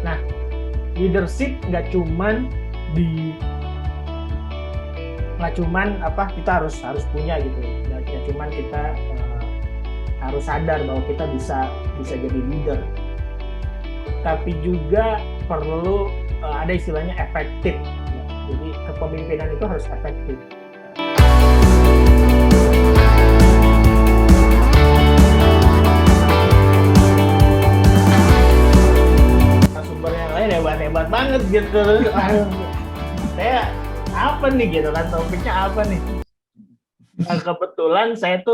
Nah, leadership nggak cuman kita harus punya gitu, nggak cuman kita harus sadar bahwa kita bisa jadi leader, tapi juga perlu ada istilahnya efektif. Jadi kepemimpinan itu harus efektif. Sumber yang lain hebat banget gitu. Saya apa nih gitu kan, topiknya apa nih? Nah, kebetulan saya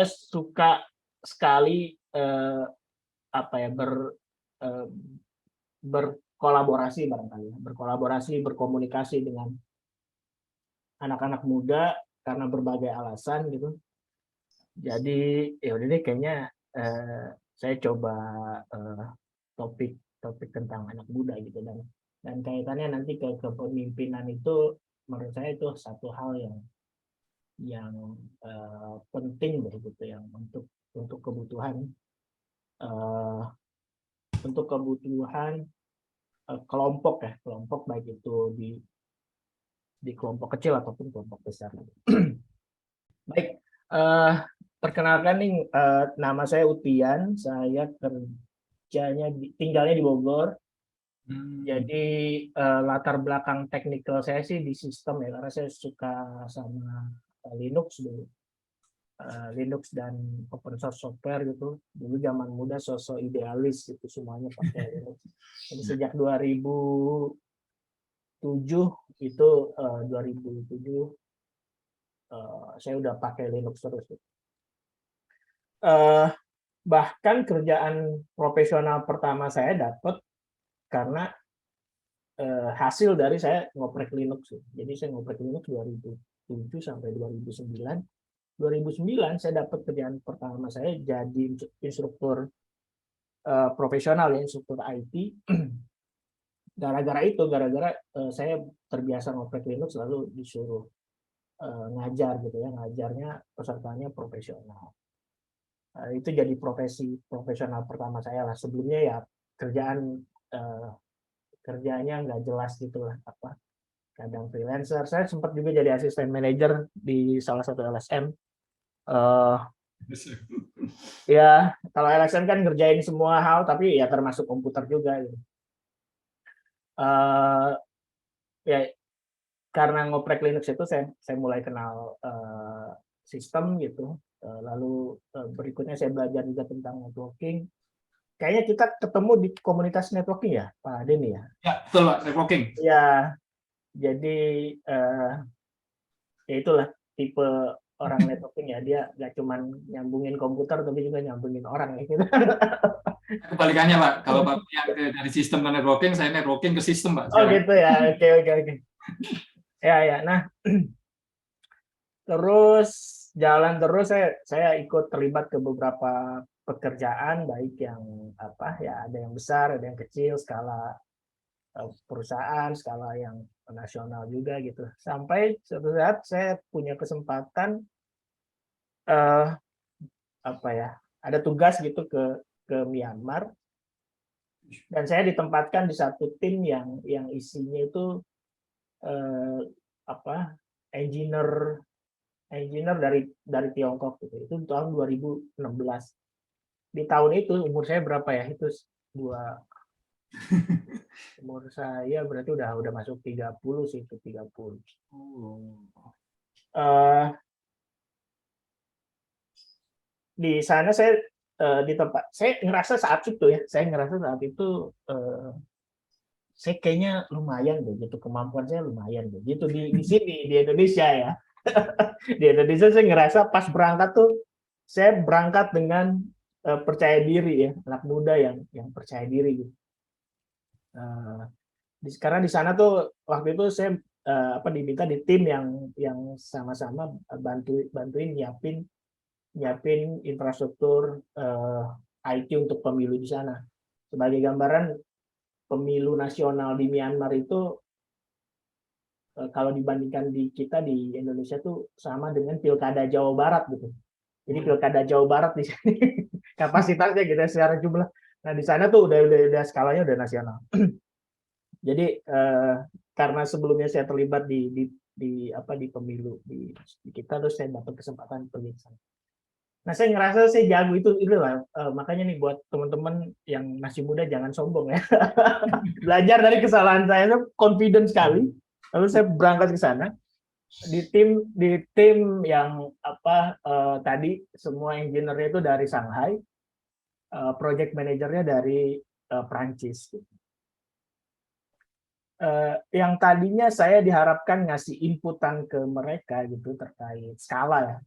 suka sekali berkolaborasi barangkali, berkomunikasi dengan anak-anak muda karena berbagai alasan gitu. Jadi ya udah deh, kayaknya saya coba topik tentang anak muda gitu, dan kaitannya nanti ke kepemimpinan. Itu menurut saya itu satu hal yang penting begitu, yang untuk kebutuhan kelompok baik itu di kelompok kecil ataupun kelompok besar. Baik, perkenalkan nih, nama saya Utian, saya tinggalnya di Bogor. Jadi latar belakang teknikal saya sih di sistem ya, karena saya suka sama Linux dulu. Linux dan open source software gitu. Dulu zaman muda sosok idealis itu semuanya pakai Linux. Jadi sejak 2007 saya udah pakai Linux terus. Bahkan kerjaan profesional pertama saya dapat karena hasil dari saya ngoprek Linux. Jadi saya ngoprek Linux 2007 sampai 2009. 2009 saya dapat kerjaan pertama saya jadi instruktur profesional ya, instruktur IT. Gara-gara saya terbiasa ngoprek Linux, lalu disuruh ngajar gitu ya, ngajarnya pesertanya profesional. Itu jadi profesi profesional pertama saya lah. Sebelumnya ya kerjanya nggak jelas gitu lah, kadang freelancer. Saya sempat juga jadi asisten manajer di salah satu LSM. Ya, kalau LSM kan ngerjain semua hal, tapi ya termasuk komputer juga gitu. Ya, karena ngoprek Linux itu saya mulai kenal sistem gitu. Lalu berikutnya saya belajar juga tentang networking. Kayaknya kita ketemu di komunitas networking ya, Pak Denny ya? Ya, betul Pak, networking. Ya, jadi ya itulah tipe orang networking ya, dia nggak cuma nyambungin komputer, tapi juga nyambungin orang ya gitu. Kebalikannya Pak, kalau Pak yang dari sistem ke networking, saya networking ke sistem Pak. Oh gitu ya, oke. Ya, nah terus jalan terus, saya ikut terlibat ke beberapa pekerjaan, baik yang ya ada yang besar, ada yang kecil, skala perusahaan, skala yang nasional juga gitu. Sampai suatu saat saya punya kesempatan ada tugas gitu ke Myanmar, dan saya ditempatkan di satu tim yang isinya itu engineer dari Tiongkok gitu. Itu tahun 2016. Di tahun itu umur saya berapa ya? Umur saya berarti udah masuk 30 sih, itu 30. Di sana saya di tempat saya ngerasa saat itu saya kayaknya lumayan deh gitu, kemampuan saya lumayan deh gitu di sini di Indonesia ya. Di Indonesia saya ngerasa pas berangkat tuh, saya berangkat dengan percaya diri ya, anak muda yang percaya diri gitu. Karena di sana tuh waktu itu saya diminta di tim yang sama-sama bantuin nyiapin infrastruktur IT untuk pemilu di sana. Sebagai gambaran, pemilu nasional di Myanmar itu kalau dibandingkan kita di Indonesia tuh sama dengan pilkada Jawa Barat gitu. Jadi pilkada Jawa Barat di sini kapasitasnya gitu secara jumlah Nah di sana tuh udah skalanya udah nasional. Jadi karena sebelumnya saya terlibat di pemilu di kita, terus saya dapat kesempatan pergi ke sana. Nah saya ngerasa saya jago itu lah, makanya nih buat teman-teman yang masih muda jangan sombong ya. Belajar dari kesalahan saya confident sekali. Lalu saya berangkat ke sana di tim yang tadi semua engineer-nya itu dari Shanghai, project manajernya dari Prancis. Yang tadinya saya diharapkan ngasih inputan ke mereka gitu terkait skala ya,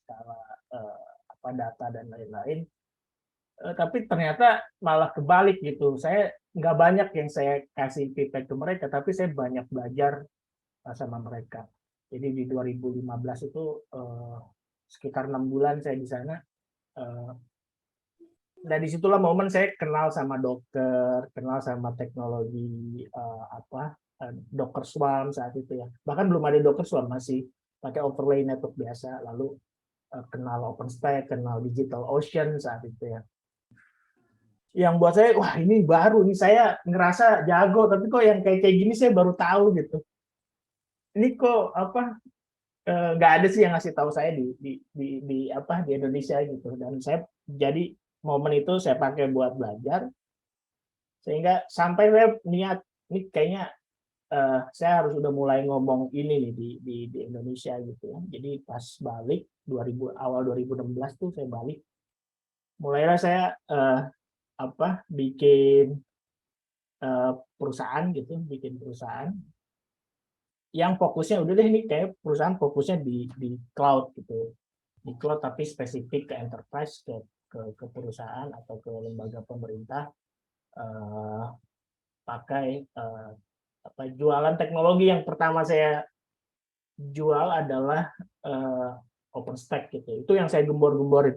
skala data dan lain-lain. Tapi ternyata malah kebalik gitu. Saya nggak banyak yang saya kasih feedback ke mereka, tapi saya banyak belajar sama mereka. Jadi di 2015 itu sekitar 6 bulan saya di sana. Dan disitulah momen saya kenal sama Docker, kenal sama teknologi Docker Swarm saat itu ya. Bahkan belum ada Docker Swarm, masih pakai overlay network biasa. Lalu kenal OpenStack, kenal DigitalOcean saat itu ya. Yang buat saya, wah ini baru nih, saya ngerasa jago, tapi kok yang kayak gini saya baru tahu gitu. Ini kok nggak ada sih yang ngasih tahu saya di Indonesia gitu. Dan saya jadi momen itu saya pakai buat belajar, sehingga sampai saya niat ini kayaknya saya harus udah mulai ngomong ini nih di Indonesia gitu ya. Jadi pas balik awal 2016 tuh saya balik, mulailah saya bikin perusahaan gitu, bikin perusahaan yang fokusnya udah deh ini kayak perusahaan fokusnya di cloud gitu, di cloud tapi spesifik ke enterprise, ke perusahaan atau ke lembaga pemerintah, pakai jualan teknologi. Yang pertama saya jual adalah OpenStack gitu. Itu yang saya gembor-gemborin.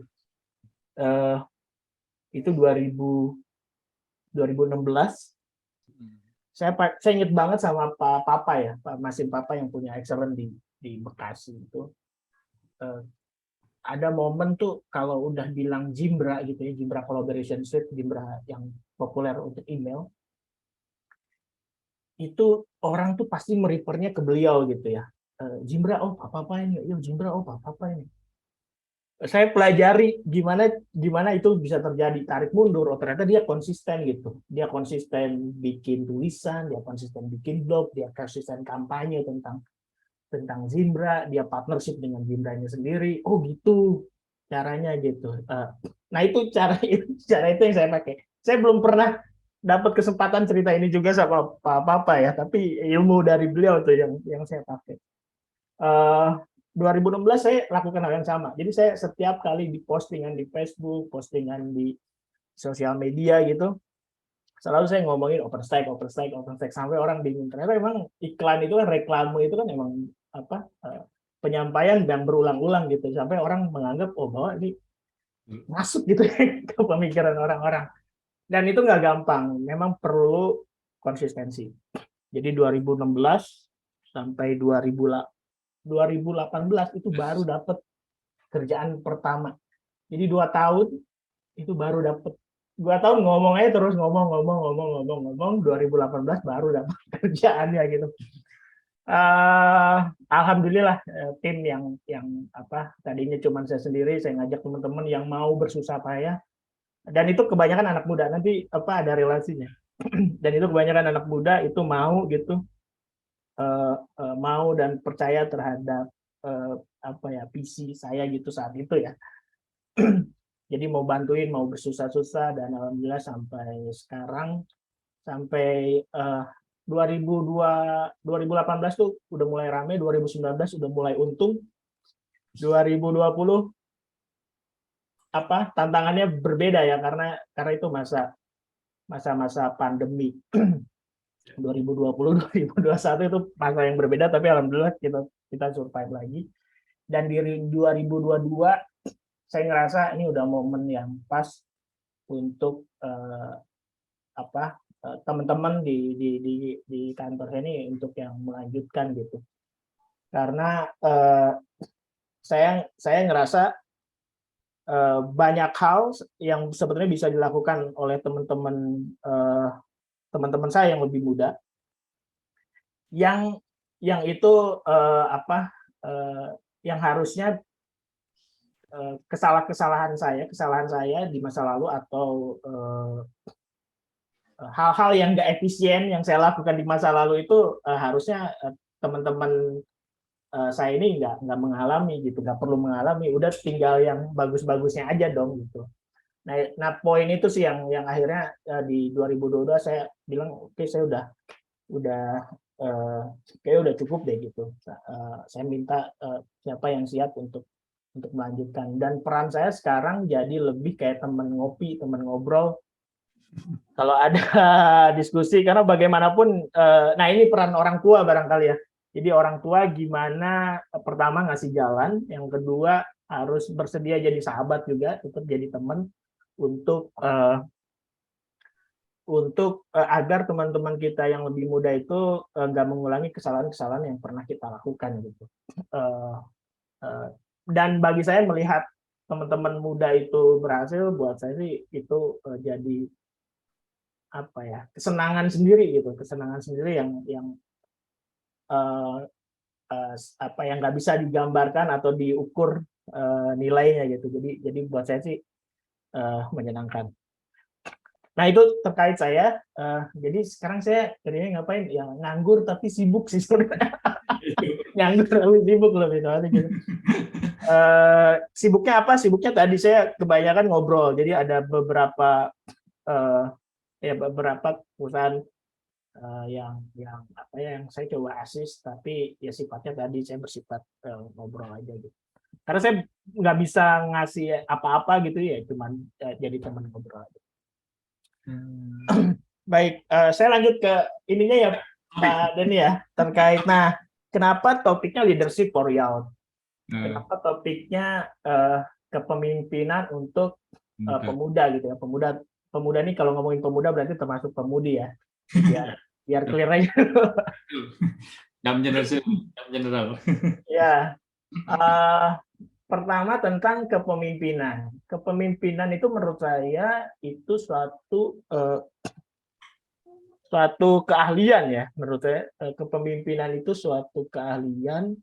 Itu 2016. Saya ingat banget sama Pak Papa ya, Pak Masin Papa yang punya Excellent di Bekasi itu. Ada momen tuh kalau udah bilang Zimbra gitu ya, Zimbra Collaboration Suite, Zimbra yang populer untuk email, itu orang tuh pasti merefernya ke beliau gitu ya. Zimbra, oh apa ini, yuk Zimbra, oh apa ini. Saya pelajari gimana itu bisa terjadi, tarik mundur. Oh ternyata dia konsisten gitu, dia konsisten bikin tulisan, dia konsisten bikin blog, dia konsisten kampanye tentang Zimbra, dia partnership dengan Zimbranya sendiri. Oh gitu caranya gitu. Nah itu cara itu yang saya pakai. Saya belum pernah dapat kesempatan cerita ini juga sama Papa ya, tapi ilmu dari beliau tuh yang saya pakai. 2016 saya lakukan hal yang sama. Jadi saya setiap kali di postingan di Facebook, postingan di sosial media gitu, selalu saya ngomongin OpenStack sampai orang bingung. Ternyata memang iklan itu kan, reklame itu kan memang penyampaian yang berulang-ulang gitu, sampai orang menganggap bahwa ini masuk gitu ke pemikiran orang-orang. Dan itu nggak gampang, memang perlu konsistensi. Jadi 2016 sampai 2018 itu baru dapat kerjaan pertama. Jadi 2 tahun itu baru dapat. 2 tahun ngomong aja terus, ngomong 2018 baru dapat kerjaannya gitu. Alhamdulillah tim yang tadinya cuma saya sendiri, saya ngajak teman-teman yang mau bersusah payah, dan itu kebanyakan anak muda, nanti ada relasinya. Dan itu kebanyakan anak muda itu mau gitu, mau dan percaya terhadap visi saya gitu saat itu ya. Jadi mau bantuin, mau bersusah-susah, dan alhamdulillah sampai sekarang, sampai 2018 tuh udah mulai rame, 2019 udah mulai untung, 2020 tantangannya berbeda ya, karena itu masa pandemi. 2020 2021 itu masa yang berbeda, tapi alhamdulillah kita survive lagi. Dan di 2022 saya ngerasa ini udah momen yang pas untuk teman-teman di kantor ini untuk yang melanjutkan gitu. Karena saya ngerasa banyak hal yang sebetulnya bisa dilakukan oleh teman-teman saya yang lebih muda, yang itu yang harusnya kesalahan saya di masa lalu atau hal-hal yang nggak efisien yang saya lakukan di masa lalu itu harusnya teman-teman saya ini nggak mengalami gitu, nggak perlu mengalami, udah tinggal yang bagus-bagusnya aja dong gitu. Nah, poin itu sih yang akhirnya di 2022 saya bilang oke, saya udah kayak udah cukup deh gitu. Saya minta siapa yang siap untuk melanjutkan, dan peran saya sekarang jadi lebih kayak teman ngopi, teman ngobrol. Kalau ada diskusi, karena bagaimanapun, nah ini peran orang tua barangkali ya. Jadi orang tua gimana pertama ngasih jalan, yang kedua harus bersedia jadi sahabat juga, tetap jadi teman untuk agar teman-teman kita yang lebih muda itu nggak mengulangi kesalahan-kesalahan yang pernah kita lakukan gitu. Dan bagi saya melihat teman-teman muda itu berhasil, buat saya sih itu jadi kesenangan sendiri gitu, kesenangan sendiri yang nggak bisa digambarkan atau diukur nilainya gitu. Jadi buat saya sih menyenangkan. Nah itu terkait saya. Jadi sekarang saya kerjanya ngapain? Ya nganggur tapi sibuk sih sebenarnya. Nganggur tapi sibuk lebih soalnya gitu. Sibuknya apa? Sibuknya tadi saya kebanyakan ngobrol. Jadi ada beberapa perusahaan yang saya coba asis, tapi ya sifatnya tadi saya bersifat ngobrol aja gitu. Karena saya nggak bisa ngasih apa-apa gitu ya, cuman jadi teman ngobrol aja. Baik, saya lanjut ke ininya ya Pak Denny ya, terkait kenapa topiknya leadership for youth? Kenapa topiknya kepemimpinan untuk pemuda gitu ya. Pemuda ini kalau ngomongin pemuda berarti termasuk pemudi ya. Biar clear aja. General. Ya. Pertama tentang kepemimpinan. Kepemimpinan itu menurut saya itu suatu keahlian ya. Menurut saya kepemimpinan itu suatu keahlian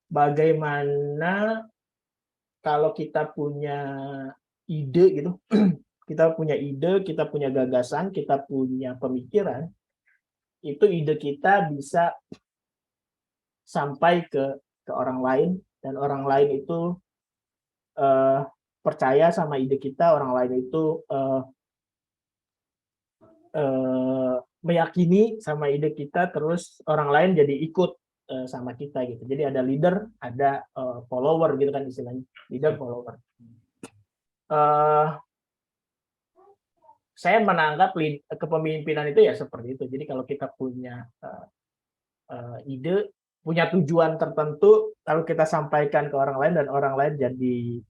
bagaimana kalau kita punya ide gitu, kita punya gagasan, kita punya pemikiran, itu ide kita bisa sampai ke orang lain, dan orang lain itu percaya sama ide kita, orang lain itu meyakini sama ide kita, terus orang lain jadi ikut sama kita gitu. Jadi ada leader, ada follower gitu kan istilahnya, leader follower. Saya menanggap kepemimpinan itu ya seperti itu. Jadi kalau kita punya ide, punya tujuan tertentu, lalu kita sampaikan ke orang lain dan orang lain jadi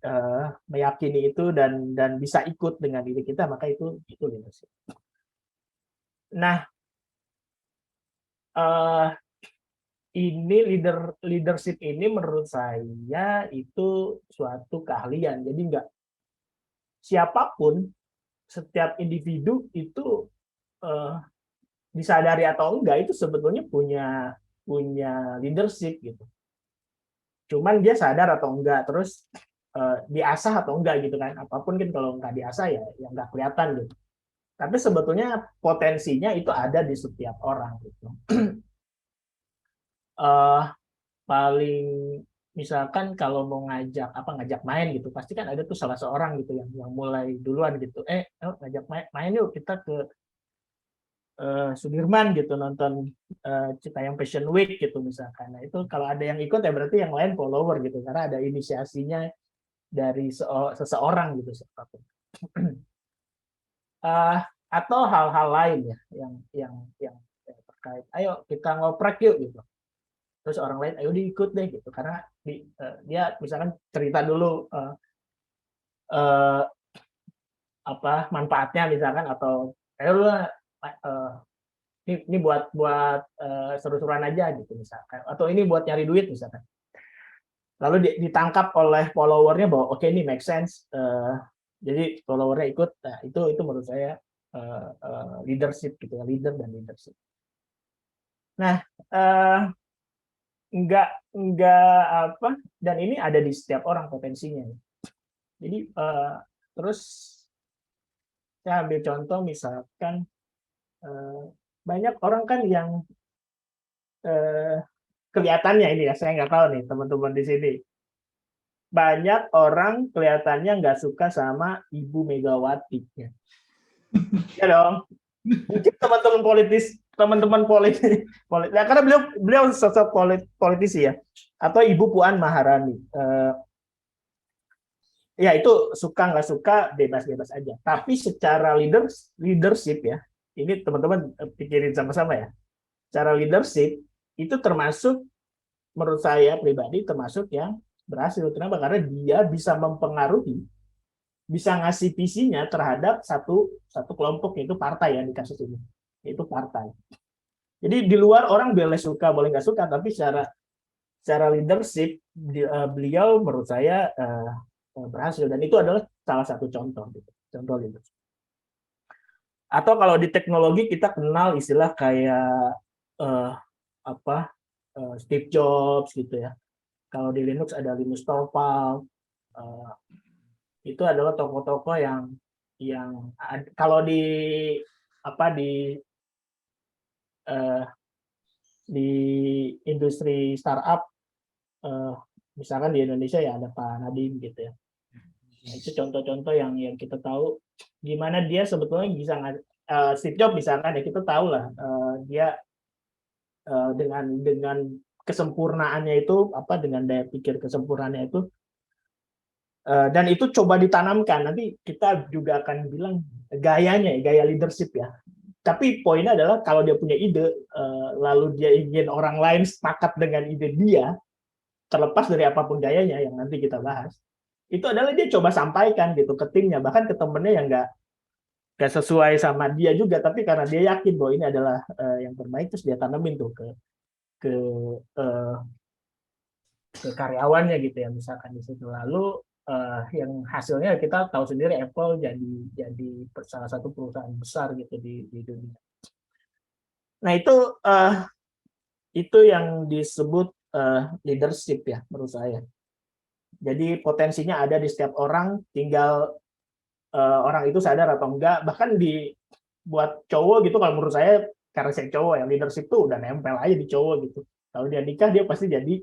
meyakini itu dan bisa ikut dengan ide kita, maka itu leadership. Nah, ini leadership ini menurut saya itu suatu keahlian. Jadi nggak siapapun, setiap individu itu disadari atau enggak itu sebetulnya punya leadership gitu. Cuman dia sadar atau enggak, terus diasah atau enggak gitu kan. Apapun kan kalau nggak diasah ya nggak kelihatan gitu. Tapi sebetulnya potensinya itu ada di setiap orang gitu. Paling misalkan kalau mau ngajak main gitu, pasti kan ada tuh salah seorang gitu yang mulai duluan gitu. Ngajak main yuk kita ke Sudirman gitu, nonton Citayam Fashion Week gitu misalkan. Nah itu kalau ada yang ikut ya berarti yang lain follower gitu, karena ada inisiasinya dari seseorang gitu siapapun. Atau hal-hal lain ya yang terkait, ayo kita ngoprek yuk gitu, terus orang lain ayo diikut deh gitu, karena dia misalkan cerita dulu manfaatnya misalkan, atau ayo lu ini buat seru-seruan aja gitu misalkan, atau ini buat nyari duit misalkan. lalu ditangkap oleh followernya bahwa oke, ini make sense, jadi followernya ikut. Nah, itu menurut saya leadership gitu ya, leader dan leadership. Nah, enggak apa, dan ini ada di setiap orang potensinya. Jadi terus saya ambil contoh misalkan banyak orang kan yang kelihatannya ini ya, saya nggak tahu nih teman-teman di sini, banyak orang kelihatannya nggak suka sama Ibu Megawati. Ya dong. Mungkin teman-teman politis, ya, karena beliau sosok politisi ya, atau Ibu Puan Maharani. Ya itu suka nggak suka bebas-bebas aja. Tapi secara leadership ya, ini teman-teman pikirin sama-sama ya. Secara leadership itu termasuk, menurut saya pribadi termasuk yang berhasil. Kenapa? Karena dia bisa mempengaruhi, bisa ngasih visinya terhadap satu kelompok, yaitu partai ya di kasus ini, yaitu partai. Jadi di luar orang boleh suka boleh nggak suka, tapi secara leadership beliau menurut saya berhasil, dan itu adalah salah satu contoh leadership. Atau kalau di teknologi kita kenal istilah kayak Steve Jobs gitu ya. Kalau di Linux ada Linus Torvalds, itu adalah tokoh-tokoh yang kalau di industri startup, misalkan di Indonesia ya ada Pak Nadiem gitu ya. Nah, itu contoh-contoh yang kita tahu gimana dia sebetulnya bisa Steve Jobs misalkan ya, kita tahu lah dia dengan kesempurnaannya itu dengan daya pikir kesempurnaannya itu, dan itu coba ditanamkan, nanti kita juga akan bilang gaya leadership ya. Tapi poinnya adalah kalau dia punya ide, lalu dia ingin orang lain sepakat dengan ide dia, terlepas dari apapun gayanya yang nanti kita bahas, itu adalah dia coba sampaikan gitu ke timnya, bahkan ke temennya yang nggak sesuai sama dia juga, tapi karena dia yakin bahwa ini adalah yang terbaik, terus dia tanemin tuh ke karyawannya gitu ya, misalkan di situ. Lalu yang hasilnya kita tahu sendiri, Apple jadi salah satu perusahaan besar gitu di dunia. Nah itu yang disebut leadership ya menurut saya. Jadi potensinya ada di setiap orang, tinggal orang itu sadar atau enggak. Bahkan buat cowok gitu, kalau menurut saya, karena saya cowok ya, leadership tuh udah nempel aja di cowok gitu. Kalau dia nikah, dia pasti jadi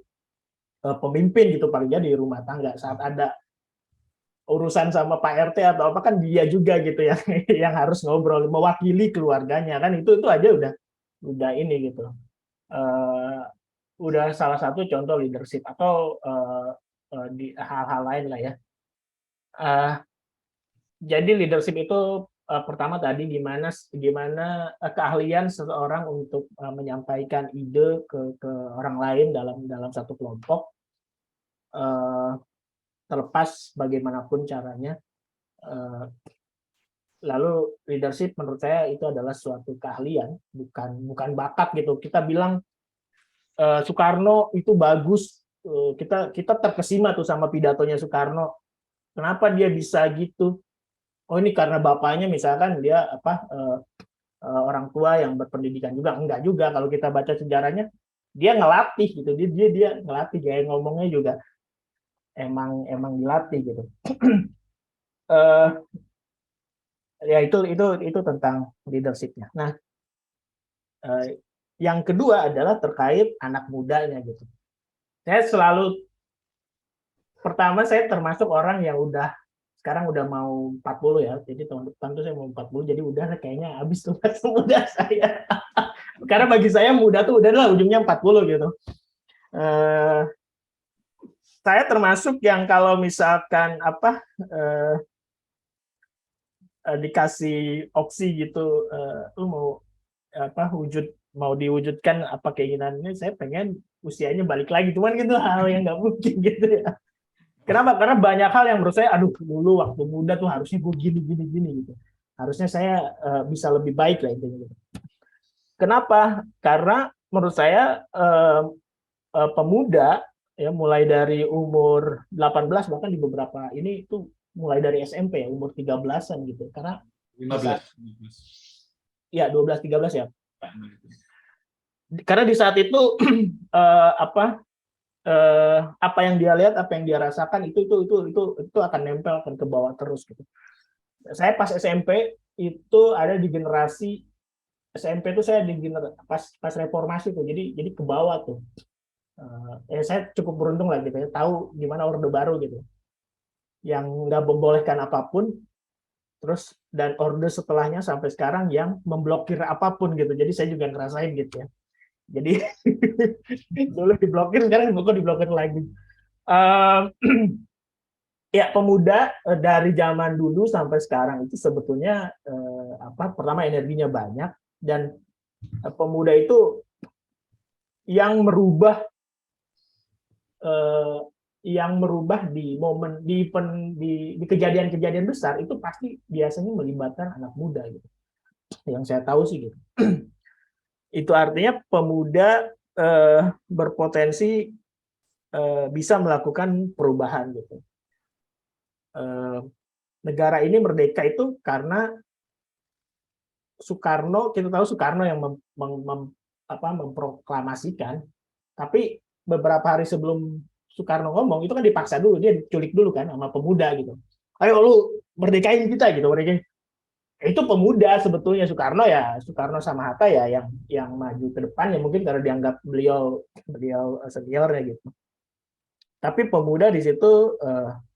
pemimpin gitu, paling jadi di rumah tangga. Saat ada urusan sama Pak RT atau apa, kan dia juga gitu ya yang harus ngobrol, mewakili keluarganya, kan itu aja udah ini gitu. Udah salah satu contoh leadership. Atau di hal-hal lain lah ya. Jadi leadership itu pertama tadi gimana keahlian seseorang untuk menyampaikan ide ke orang lain dalam satu kelompok, terlepas bagaimanapun caranya. Lalu leadership menurut saya itu adalah suatu keahlian, bukan bakat gitu. Kita bilang Soekarno itu bagus, kita terkesima tuh sama pidatonya Soekarno. Kenapa dia bisa gitu? Oh, ini karena bapaknya misalkan dia orang tua yang berpendidikan juga. Enggak juga, kalau kita baca sejarahnya dia ngelatih gitu, dia ngelatih, gaya ngomongnya juga emang dilatih gitu. Ya itu tentang leadership-nya. Nah, yang kedua adalah terkait anak mudanya gitu. Pertama saya termasuk orang yang sekarang udah mau 40 ya, jadi tahun depan tuh saya mau 40, jadi udah kayaknya habis tuh masa muda saya. Karena bagi saya muda tuh udahlah ujungnya 40 gitu. Saya termasuk yang kalau misalkan dikasih opsi gitu, lu mau diwujudkan apa keinginannya, saya pengen usianya balik lagi, cuman gitu hal yang nggak mungkin gitu ya. Kenapa? Karena banyak hal yang menurut saya, aduh dulu waktu muda tuh harusnya gue gini gitu. Harusnya saya bisa lebih baik lah intinya gitu. Kenapa? Karena menurut saya pemuda ya mulai dari umur 18, bahkan di beberapa ini itu mulai dari SMP ya, umur 13-an gitu. Karena di saat 15. ya 12-13 ya. Karena di saat itu apa yang dia lihat, apa yang dia rasakan itu akan nempel, akan ke bawah terus gitu. Saya pas SMP itu ada di generasi SMP itu saya di pas reformasi tuh, jadi ke bawah tuh. Saya cukup beruntung lah gitu ya, tahu gimana Orde Baru gitu, yang nggak membolehkan apapun, terus dan Orde setelahnya sampai sekarang yang memblokir apapun gitu. Jadi saya juga ngerasain gitu ya. Jadi dulu diblokir, sekarang kok diblokir lagi. Ya, pemuda dari zaman dulu sampai sekarang itu sebetulnya pertama energinya banyak, dan pemuda itu yang merubah di momen di kejadian-kejadian besar itu pasti biasanya melibatkan anak muda gitu. Yang saya tahu sih gitu. Itu artinya pemuda berpotensi bisa melakukan perubahan gitu. Negara ini merdeka itu karena Soekarno, kita tahu Soekarno yang memproklamasikan, tapi beberapa hari sebelum Soekarno ngomong itu kan dipaksa dulu, dia diculik dulu kan sama pemuda gitu. Ayo lu merdekain kita gitu, merdekain. Itu pemuda sebetulnya. Soekarno sama Hatta ya yang maju ke depan ya, mungkin karena dianggap beliau seniornya gitu. Tapi pemuda di situ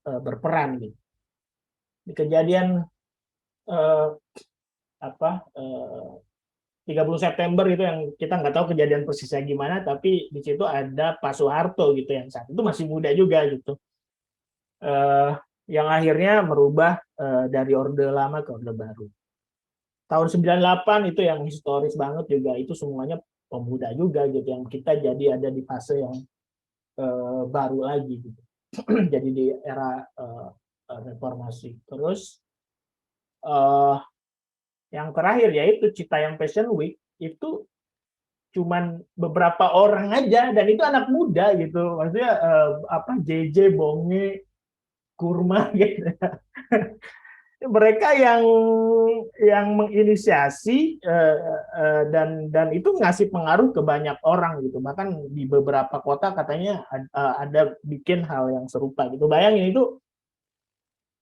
berperan gitu. Di kejadian 30 September itu yang kita nggak tahu kejadian persisnya gimana, tapi di situ ada Pak Soeharto gitu yang saat itu masih muda juga gitu, yang akhirnya merubah dari Orde Lama ke Orde Baru. Tahun 98 itu yang historis banget juga, itu semuanya pemuda juga gitu, yang kita jadi ada di fase yang baru lagi gitu. Jadi di era reformasi. Terus yang terakhir yaitu Citayam Fashion Week itu cuman beberapa orang aja, dan itu anak muda gitu, maksudnya JJ, Bonge, Kurma gitu. Mereka yang menginisiasi dan itu ngasih pengaruh ke banyak orang gitu, bahkan di beberapa kota katanya ada bikin hal yang serupa gitu. Bayangin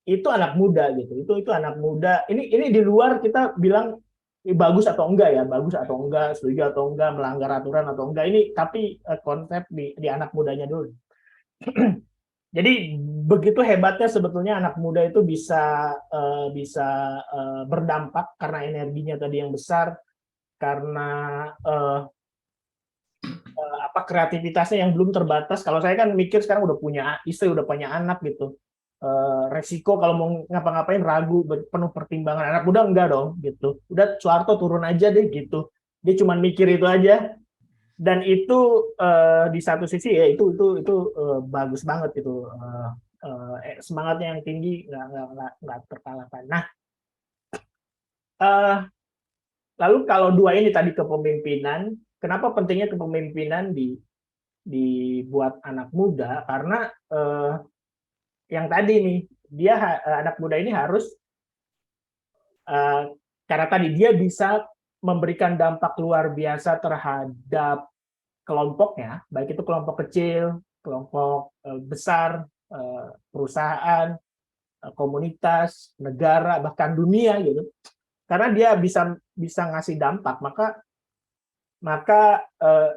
itu anak muda gitu, itu anak muda. Ini di luar kita bilang bagus atau enggak ya, bagus atau enggak, setuju atau enggak, melanggar aturan atau enggak, ini tapi konsep di anak mudanya dulu. Jadi begitu hebatnya sebetulnya anak muda itu bisa berdampak karena energinya tadi yang besar, karena kreativitasnya yang belum terbatas. Kalau saya kan mikir sekarang udah punya istri, udah punya anak gitu. Resiko kalau mau ngapa-ngapain ragu, penuh pertimbangan. Anak muda enggak dong gitu. Udah Soeharto turun aja deh gitu. Dia cuma mikir itu aja. Dan itu di satu sisi ya itu bagus banget gitu. Semangatnya yang tinggi, nggak terkalahkan. Nah, lalu kalau dua ini tadi kepemimpinan, kenapa pentingnya kepemimpinan dibuat anak muda? Karena yang tadi nih, anak muda ini harus karena tadi dia bisa memberikan dampak luar biasa terhadap kelompoknya, baik itu kelompok kecil, kelompok besar, perusahaan, komunitas, negara, bahkan dunia gitu. Karena dia bisa ngasih dampak, maka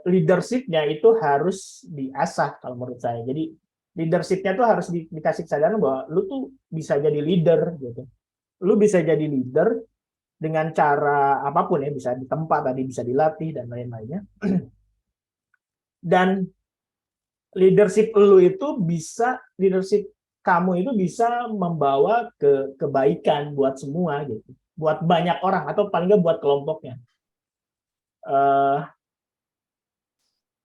leadership-nya itu harus diasah kalau menurut saya. Jadi leadership-nya tuh harus dikasih kesadaran bahwa lu tuh bisa jadi leader gitu. Lu bisa jadi leader dengan cara apapun ya, bisa di tempat tadi, bisa dilatih dan lain-lainnya. Dan leadership kamu itu bisa membawa kebaikan buat semua gitu, buat banyak orang atau paling nggak buat kelompoknya.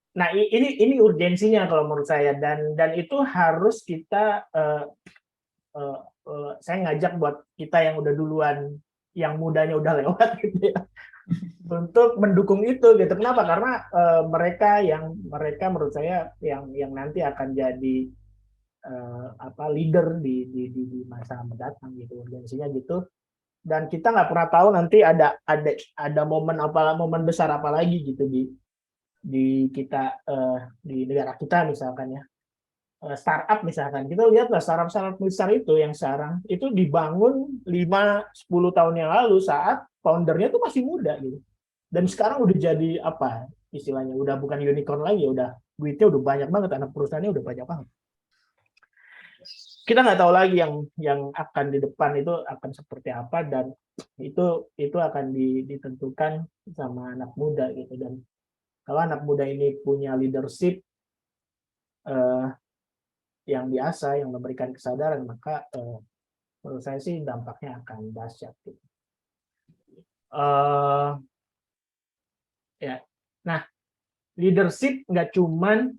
Nah ini urgensinya kalau menurut saya, dan itu harus kita saya ngajak buat kita yang udah duluan, yang mudanya udah lewat gitu ya, untuk mendukung itu gitu. Kenapa? Karena mereka menurut saya yang nanti akan jadi leader di masa mendatang gitu, urgensinya gitu. Dan kita nggak pernah tahu nanti ada momen besar apa lagi gitu di kita, di negara kita misalkan ya. Startup misalkan, kita lihatlah startup besar itu yang sekarang itu dibangun 5-10 tahun yang lalu saat foundernya tuh masih muda gitu, dan sekarang udah jadi apa istilahnya, udah bukan unicorn lagi, udah duitnya udah banyak banget, anak perusahaannya udah banyak banget. Kita nggak tahu lagi yang akan di depan itu akan seperti apa, dan itu akan ditentukan sama anak muda gitu. Dan kalau anak muda ini punya leadership yang biasa, yang memberikan kesadaran, maka menurut saya sih dampaknya akan dahsyat gitu. Ya, nah leadership nggak cuman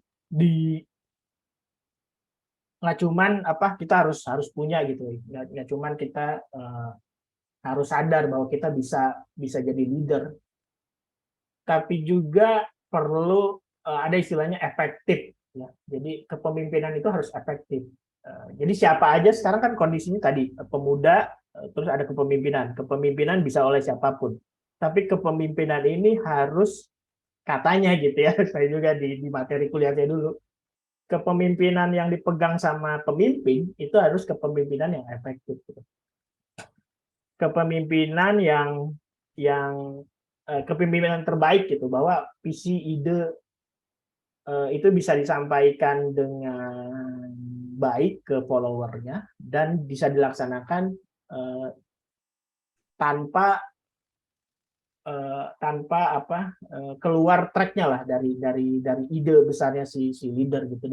kita harus punya gitu, nggak cuman kita harus sadar bahwa kita bisa jadi leader, tapi juga perlu ada istilahnya efektif ya. Jadi kepemimpinan itu harus efektif. Jadi siapa aja sekarang kan kondisinya tadi pemuda, terus ada kepemimpinan bisa oleh siapapun, tapi kepemimpinan ini harus, katanya gitu ya, saya juga di materi kuliah saya dulu, kepemimpinan yang dipegang sama pemimpin itu harus kepemimpinan yang efektif gitu. Kepemimpinan yang kepemimpinan terbaik gitu, bahwa visi ide itu bisa disampaikan dengan baik ke followernya dan bisa dilaksanakan tanpa keluar tracknya lah dari ide besarnya si leader gitu.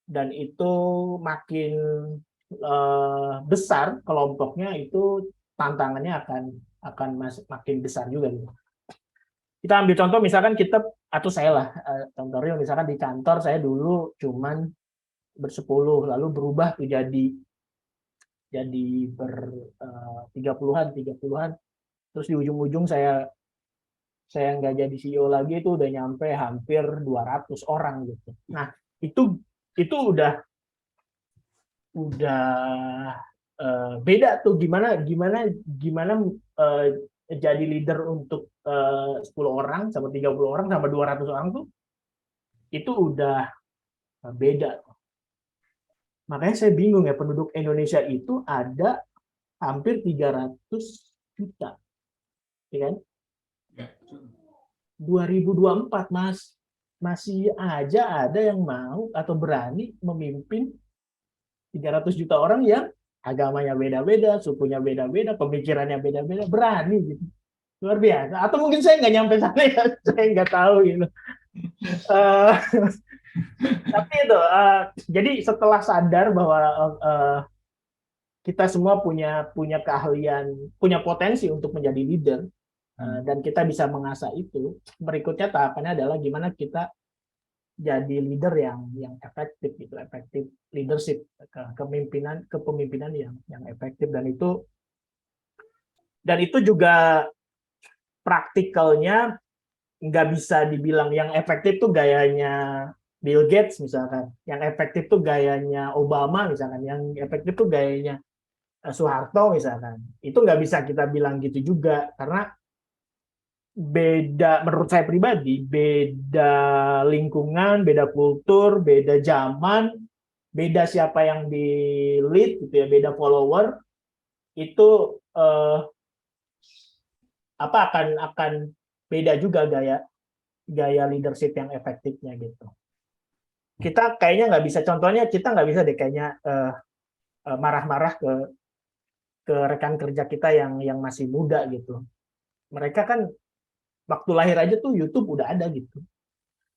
Dan itu makin besar kelompoknya, itu tantangannya akan makin besar juga gitu. Kita ambil contoh misalkan saya lah, contoh real, misalkan di kantor saya dulu cuman bersepuluh, lalu berubah tuh jadi 30-an, terus di ujung-ujung saya nggak jadi CEO lagi, itu udah nyampe hampir 200 orang gitu. Nah itu udah beda tuh, gimana jadi leader untuk 10 orang sama 30 orang sama 200 orang tuh, itu udah beda. Makanya saya bingung ya, penduduk Indonesia itu ada hampir 300 juta, ya kan? 2024 masih aja ada yang mau atau berani memimpin 300 juta orang yang agamanya beda-beda, sukunya beda-beda, pemikirannya beda-beda, berani gitu. Luar biasa. Atau mungkin saya nggak nyampe sana ya, saya nggak tahu gitu. Tapi itu, jadi setelah sadar bahwa kita semua punya keahlian, punya potensi untuk menjadi leader, dan kita bisa mengasah itu, berikutnya tahapannya adalah gimana kita jadi leader yang efektif gitu, efektif leadership, kepemimpinan yang efektif. Dan itu juga praktikalnya nggak bisa dibilang yang efektif tuh gayanya Bill Gates misalkan, yang efektif tuh gayanya Obama misalkan, yang efektif tuh gayanya Soeharto misalkan. Itu nggak bisa kita bilang gitu juga, karena beda, menurut saya pribadi, beda lingkungan, beda kultur, beda zaman, beda siapa yang di lead gitu ya, beda follower, itu akan beda juga gaya leadership yang efektifnya gitu. Kita kayaknya nggak bisa, contohnya kita nggak bisa deh kayaknya marah-marah ke rekan kerja kita yang masih muda gitu. Mereka kan waktu lahir aja tuh YouTube udah ada gitu.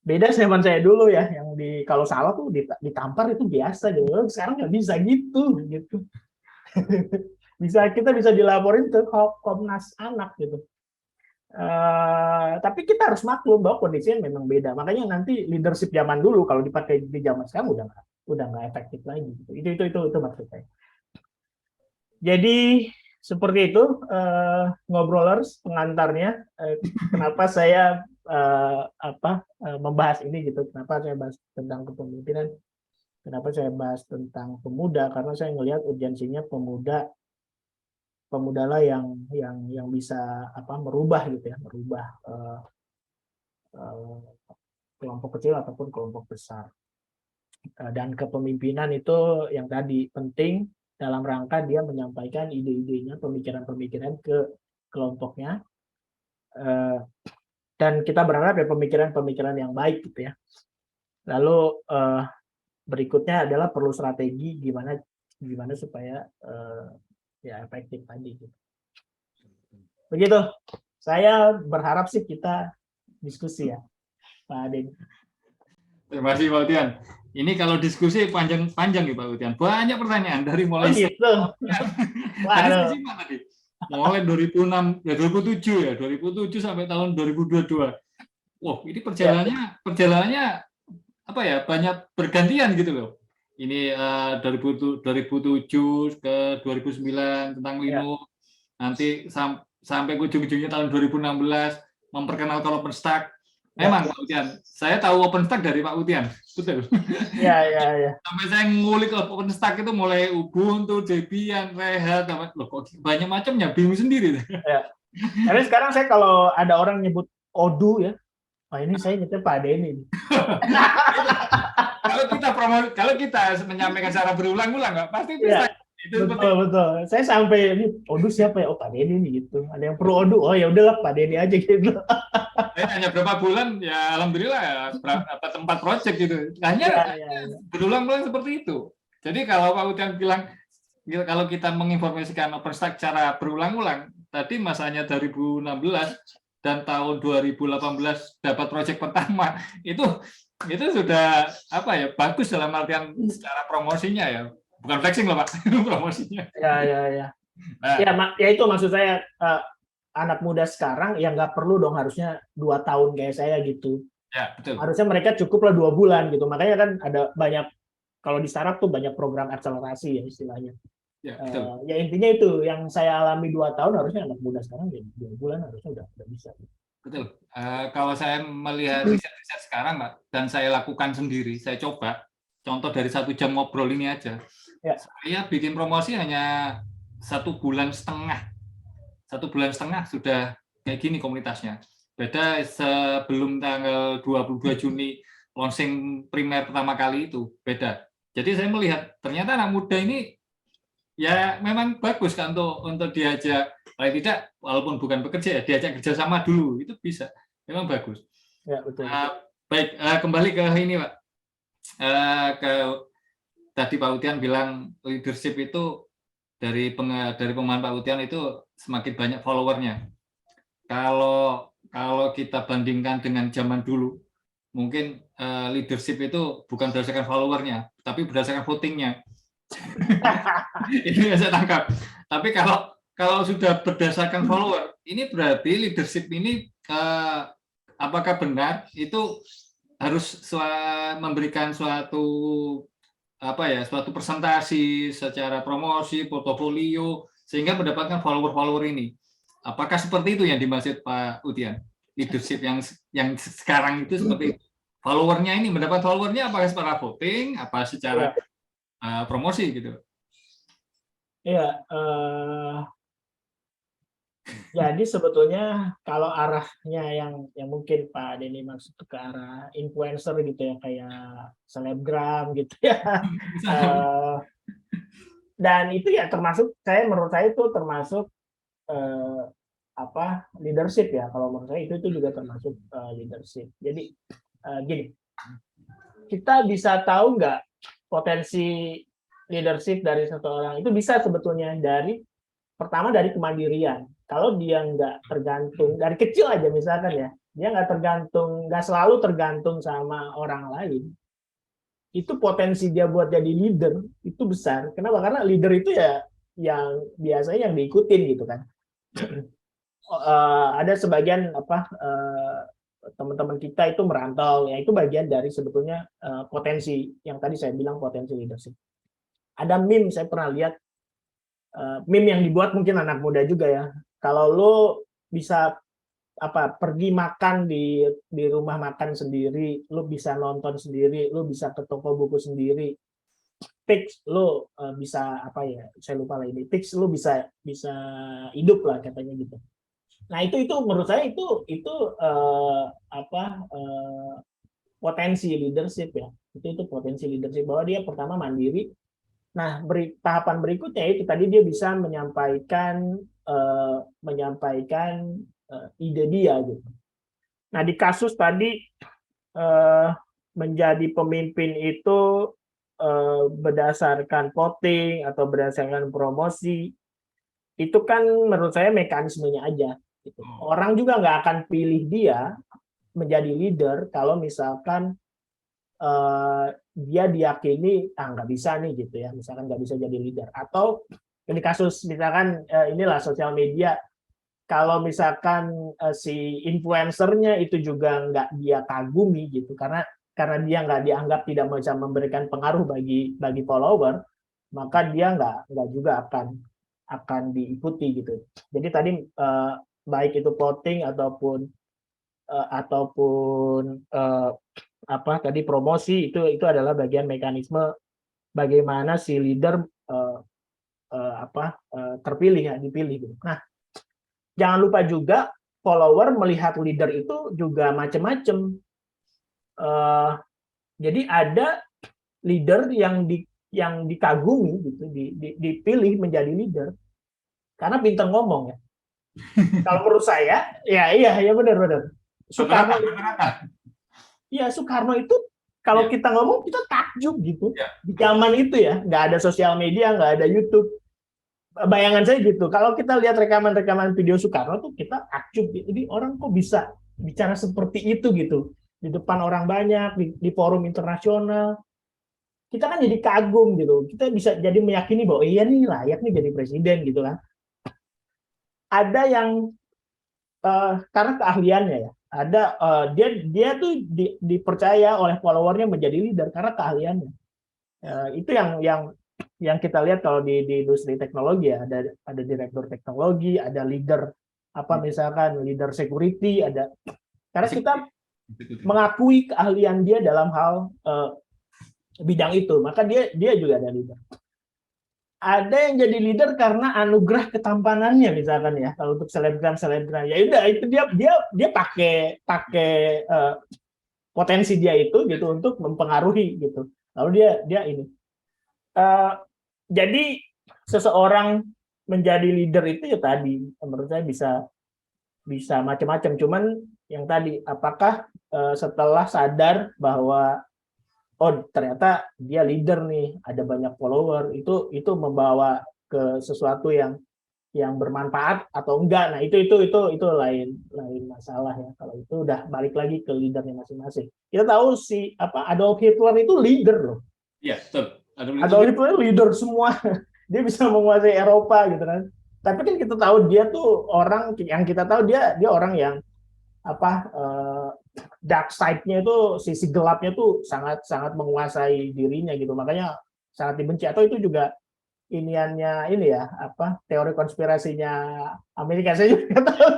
Beda zaman saya dulu ya, yang kalau salah tuh ditampar itu biasa gitu. Sekarang nggak bisa gitu. Kita bisa dilaporin ke Komnas Anak gitu. Tapi kita harus maklum bahwa kondisinya memang beda. Makanya nanti leadership zaman dulu kalau dipakai di zaman sekarang udah nggak efektif lagi. Gitu. Itu maksud saya. Jadi seperti itu ngobrolers pengantarnya. Kenapa saya membahas ini gitu? Kenapa saya bahas tentang kepemimpinan? Kenapa saya bahas tentang pemuda? Karena saya melihat urgensinya pemuda lah yang bisa merubah gitu ya, merubah kelompok kecil ataupun kelompok besar. Dan kepemimpinan itu yang tadi penting dalam rangka dia menyampaikan ide-idenya, pemikiran-pemikiran ke kelompoknya, dan kita berharap ya pemikiran-pemikiran yang baik gitu ya. Lalu berikutnya adalah perlu strategi gimana supaya ya efektif tadi gitu. Begitu. Saya berharap sih kita diskusi ya, Pak Denny. Terima kasih Pak Utian. Ini kalau diskusi panjang ya Pak Utian. Banyak pertanyaan dari mulai gitu. tadi saya simak tadi. Mulai 2006 ya 2007 sampai tahun 2022. Wah, ini perjalanannya apa ya? Banyak bergantian gitu loh. Ini 2007 ke 2009 tentang Linux. Nanti sampai ujung-ujungnya tahun 2016 memperkenalkan OpenStack. Memang Pak Utian, saya tahu OpenStack dari Pak Utian, betul. Ya. Sampai saya ngulik OpenStack itu mulai Ubuntu, Debian, Red Hat, loh kok banyak macamnya, bingung sendiri. Ya. Tapi sekarang saya kalau ada orang nyebut Odoo ya, ini saya nyetir Pak Denny. Kalau kita menyampaikan secara berulang-ulang, nggak pasti bisa. Ya. Betul. Saya sampai ini Odoo siapa ya? Oh Pak Denny nih gitu. Ada yang perlu Odoo. Oh ya udahlah Pak Denny aja gitu. Hanya berapa bulan ya alhamdulillah ya tempat project gitu. Hanya berulang-ulang seperti itu. Jadi kalau Pak Utian bilang kalau kita menginformasikan OpenStack secara berulang-ulang, tadi masanya 2016 dan tahun 2018 dapat project pertama itu sudah bagus dalam artian secara promosinya ya. Bukan flexing loh Pak, promosinya. Ya. Nah, ya itu maksud saya, anak muda sekarang yang nggak perlu dong harusnya 2 tahun kayak saya gitu. Ya, betul. Harusnya mereka cukuplah 2 bulan gitu. Makanya kan ada banyak, kalau di startup tuh banyak program akselerasi ya istilahnya. Ya, betul. Ya intinya itu yang saya alami 2 tahun, harusnya anak muda sekarang ya 2 bulan harusnya udah bisa. Betul. Kalau saya melihat riset sekarang Pak, dan saya lakukan sendiri, saya coba contoh dari 1 jam ngobrol ini aja. Ya. Saya bikin promosi hanya 1 bulan setengah. 1 bulan setengah sudah kayak gini komunitasnya. Beda sebelum tanggal 22 Juni launching primer pertama kali itu, beda. Jadi saya melihat ternyata anak muda ini ya memang bagus kan untuk diajak, paling tidak walaupun bukan bekerja ya diajak kerjasama dulu, itu bisa. Memang bagus. Ya, betul. Baik, kembali ke ini Pak. Tadi Pak Utian bilang leadership itu dari pemahaman Pak Utian itu semakin banyak followernya. Kalau kita bandingkan dengan zaman dulu, mungkin leadership itu bukan berdasarkan followernya, tapi berdasarkan votingnya. Ini yang saya tangkap. Tapi kalau sudah berdasarkan follower, ini berarti leadership ini apakah benar itu harus memberikan suatu presentasi secara promosi, portofolio, sehingga mendapatkan follower ini. Apakah seperti itu yang dimaksud Pak Utian? Leadership yang sekarang itu seperti itu. Followernya ini mendapat followernya apakah secara voting, apa secara promosi gitu? Iya. Jadi sebetulnya kalau arahnya yang mungkin Pak Denny maksud ke arah influencer gitu ya, kayak selebgram gitu ya. Dan itu ya menurut saya itu termasuk leadership ya. Kalau menurut saya itu juga termasuk leadership. Jadi gini, kita bisa tahu nggak potensi leadership dari seseorang itu bisa sebetulnya pertama dari kemandirian. Kalau dia nggak tergantung dari kecil aja misalkan ya, dia nggak selalu tergantung sama orang lain, itu potensi dia buat jadi leader itu besar. Kenapa? Karena leader itu ya yang biasanya yang diikutin gitu kan. Ada sebagian teman-teman kita itu merantau, ya itu bagian dari sebetulnya potensi yang tadi saya bilang potensi leadership. Ada meme saya pernah lihat, meme yang dibuat mungkin anak muda juga ya. Kalau lo bisa pergi makan di rumah makan sendiri, lo bisa nonton sendiri, lo bisa ke toko buku sendiri, fix lo bisa saya lupa lah ini, fix lo bisa hidup lah katanya gitu. Nah itu menurut saya itu potensi leadership ya. Itu potensi leadership bahwa dia pertama mandiri. Nah, tahapan berikutnya itu tadi dia bisa menyampaikan ide dia gitu. Nah, di kasus tadi menjadi pemimpin itu berdasarkan voting atau berdasarkan promosi, itu kan menurut saya mekanismenya aja. Gitu. Orang juga nggak akan pilih dia menjadi leader kalau misalkan dia diyakini nggak bisa nih gitu ya, misalkan nggak bisa jadi leader. Atau di kasus misalkan inilah sosial media, kalau misalkan si influencernya itu juga nggak dia kagumi gitu, karena dia nggak dianggap tidak bisa memberikan pengaruh bagi follower, maka dia nggak juga akan diikuti gitu. Jadi tadi baik itu voting ataupun tadi promosi, itu adalah bagian mekanisme bagaimana si leader terpilih ya, dipilih gitu. Nah, jangan lupa juga follower melihat leader itu juga macam-macam. Jadi ada leader yang dikagumi gitu, dipilih menjadi leader karena pintar ngomong ya. Kalau menurut saya, ya benar. Soekarno, ya Soekarno itu kalau kita ngomong kita takjub gitu. Di zaman itu ya, nggak ada sosial media, nggak ada YouTube. Bayangan saya gitu. Kalau kita lihat rekaman video Soekarno tuh kita takjub. Jadi orang kok bisa bicara seperti itu gitu di depan orang banyak, di forum internasional. Kita kan jadi kagum gitu. Kita bisa jadi meyakini bahwa iya nih layak nih jadi presiden gitu kan. Ada yang karena keahliannya ya. Ada dia tuh dipercaya oleh followernya menjadi leader karena keahliannya. Itu yang kita lihat kalau di industri teknologi ya, ada direktur teknologi, ada leader misalkan leader security, ada, karena kita mengakui keahlian dia dalam hal bidang itu, maka dia juga ada leader. Ada yang jadi leader karena anugerah ketampanannya misalkan ya, kalau untuk selebgram ya udah itu dia pakai potensi dia itu gitu untuk mempengaruhi gitu, lalu dia ini jadi seseorang menjadi leader itu ya tadi menurut saya bisa macam-macam, cuman yang tadi apakah setelah sadar bahwa ternyata dia leader nih, ada banyak follower, itu membawa ke sesuatu yang bermanfaat atau enggak. Nah, itu lain masalah ya. Kalau itu udah balik lagi ke leadernya masing-masing. Kita tahu Adolf Hitler itu leader loh. Iya, betul. Adolf Hitler leader semua. Dia bisa menguasai Eropa gitu kan. Tapi kan kita tahu dia tuh orang yang kita tahu dia orang yang dark side-nya itu, sisi gelapnya tuh sangat menguasai dirinya gitu, makanya sangat dibenci. Atau itu juga teori konspirasinya Amerika, saya juga tahu.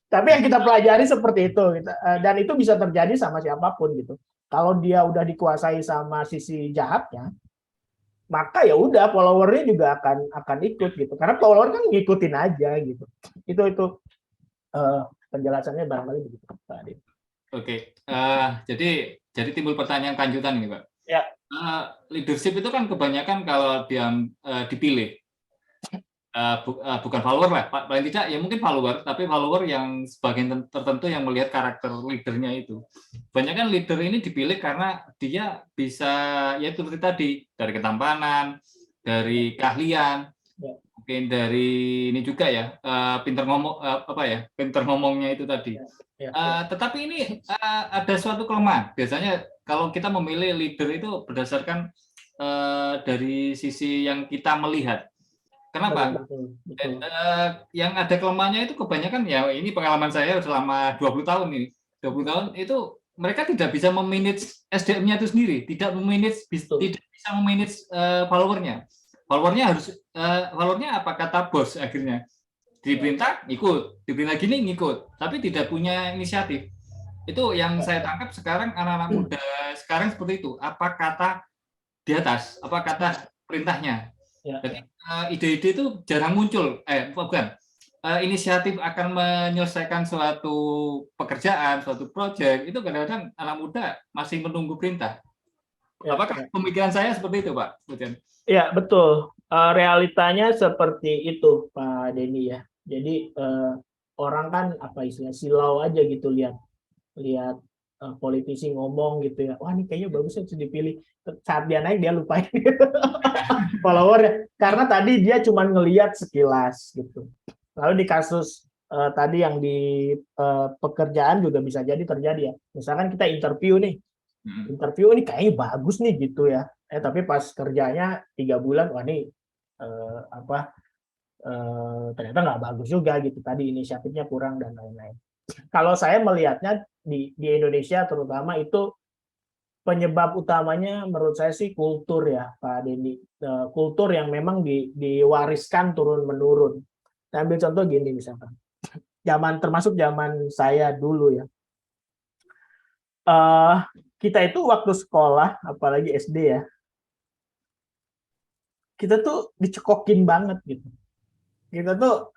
Tapi yang kita pelajari seperti itu gitu. Dan itu bisa terjadi sama siapapun gitu. Kalau dia udah dikuasai sama sisi jahatnya, maka ya udah followernya juga akan ikut gitu, karena follower kan ngikutin aja gitu. Itu penjelasannya barangkali begitu tadi. Oke, jadi timbul pertanyaan lanjutan ini, Pak. Ya. Leadership itu kan kebanyakan kalau dia dipilih, bukan follower lah, paling tidak ya mungkin follower, tapi follower yang sebagian tertentu yang melihat karakter leadernya itu. Kebanyakan leader ini dipilih karena dia bisa, ya itu tadi, dari ketampanan, dari keahlian, mungkin dari ini juga ya, pinter ngomong, pinter ngomongnya itu tadi. Tetapi ini ada suatu kelemahan. Biasanya kalau kita memilih leader itu berdasarkan dari sisi yang kita melihat. Kenapa? Betul. Yang ada kelemahannya itu kebanyakan, ya ini pengalaman saya selama 20 tahun ini. 20 tahun itu mereka tidak bisa memanage SDM-nya itu sendiri, tidak bisa memanage followernya. followernya apa kata bos akhirnya. Diperintah ikut, diperintah gini ngikut, tapi tidak punya inisiatif. Itu yang saya tangkap sekarang anak-anak muda sekarang seperti itu. Apa kata di atas, apa kata perintahnya. Jadi ide-ide itu jarang muncul. Bukan. Inisiatif akan menyelesaikan suatu pekerjaan, suatu proyek, itu kadang-kadang anak muda masih menunggu perintah. Apakah pemikiran saya seperti itu, Pak? Ya, betul. Realitanya seperti itu, Pak Denny ya. Jadi orang kan apa istilahnya silau aja gitu lihat politisi ngomong gitu ya. Wah, ini kayaknya bagusnya harus dipilih. Saat dia naik dia lupain followernya karena tadi dia cuma ngelihat sekilas gitu. Lalu di kasus tadi yang di pekerjaan juga bisa jadi terjadi ya. Misalkan kita interview nih. Interview ini kayaknya bagus nih gitu ya. Tapi pas kerjanya 3 bulan, wah ini ternyata nggak bagus juga gitu. Tadi inisiatifnya kurang dan lain-lain. Kalau saya melihatnya di Indonesia terutama itu penyebab utamanya menurut saya sih kultur ya, Pak Dendi. Kultur yang memang diwariskan turun-menurun. Saya ambil contoh gini misalkan. Termasuk zaman saya dulu ya. Kita itu waktu sekolah, apalagi SD ya, kita tuh dicekokin banget gitu. Kita tuh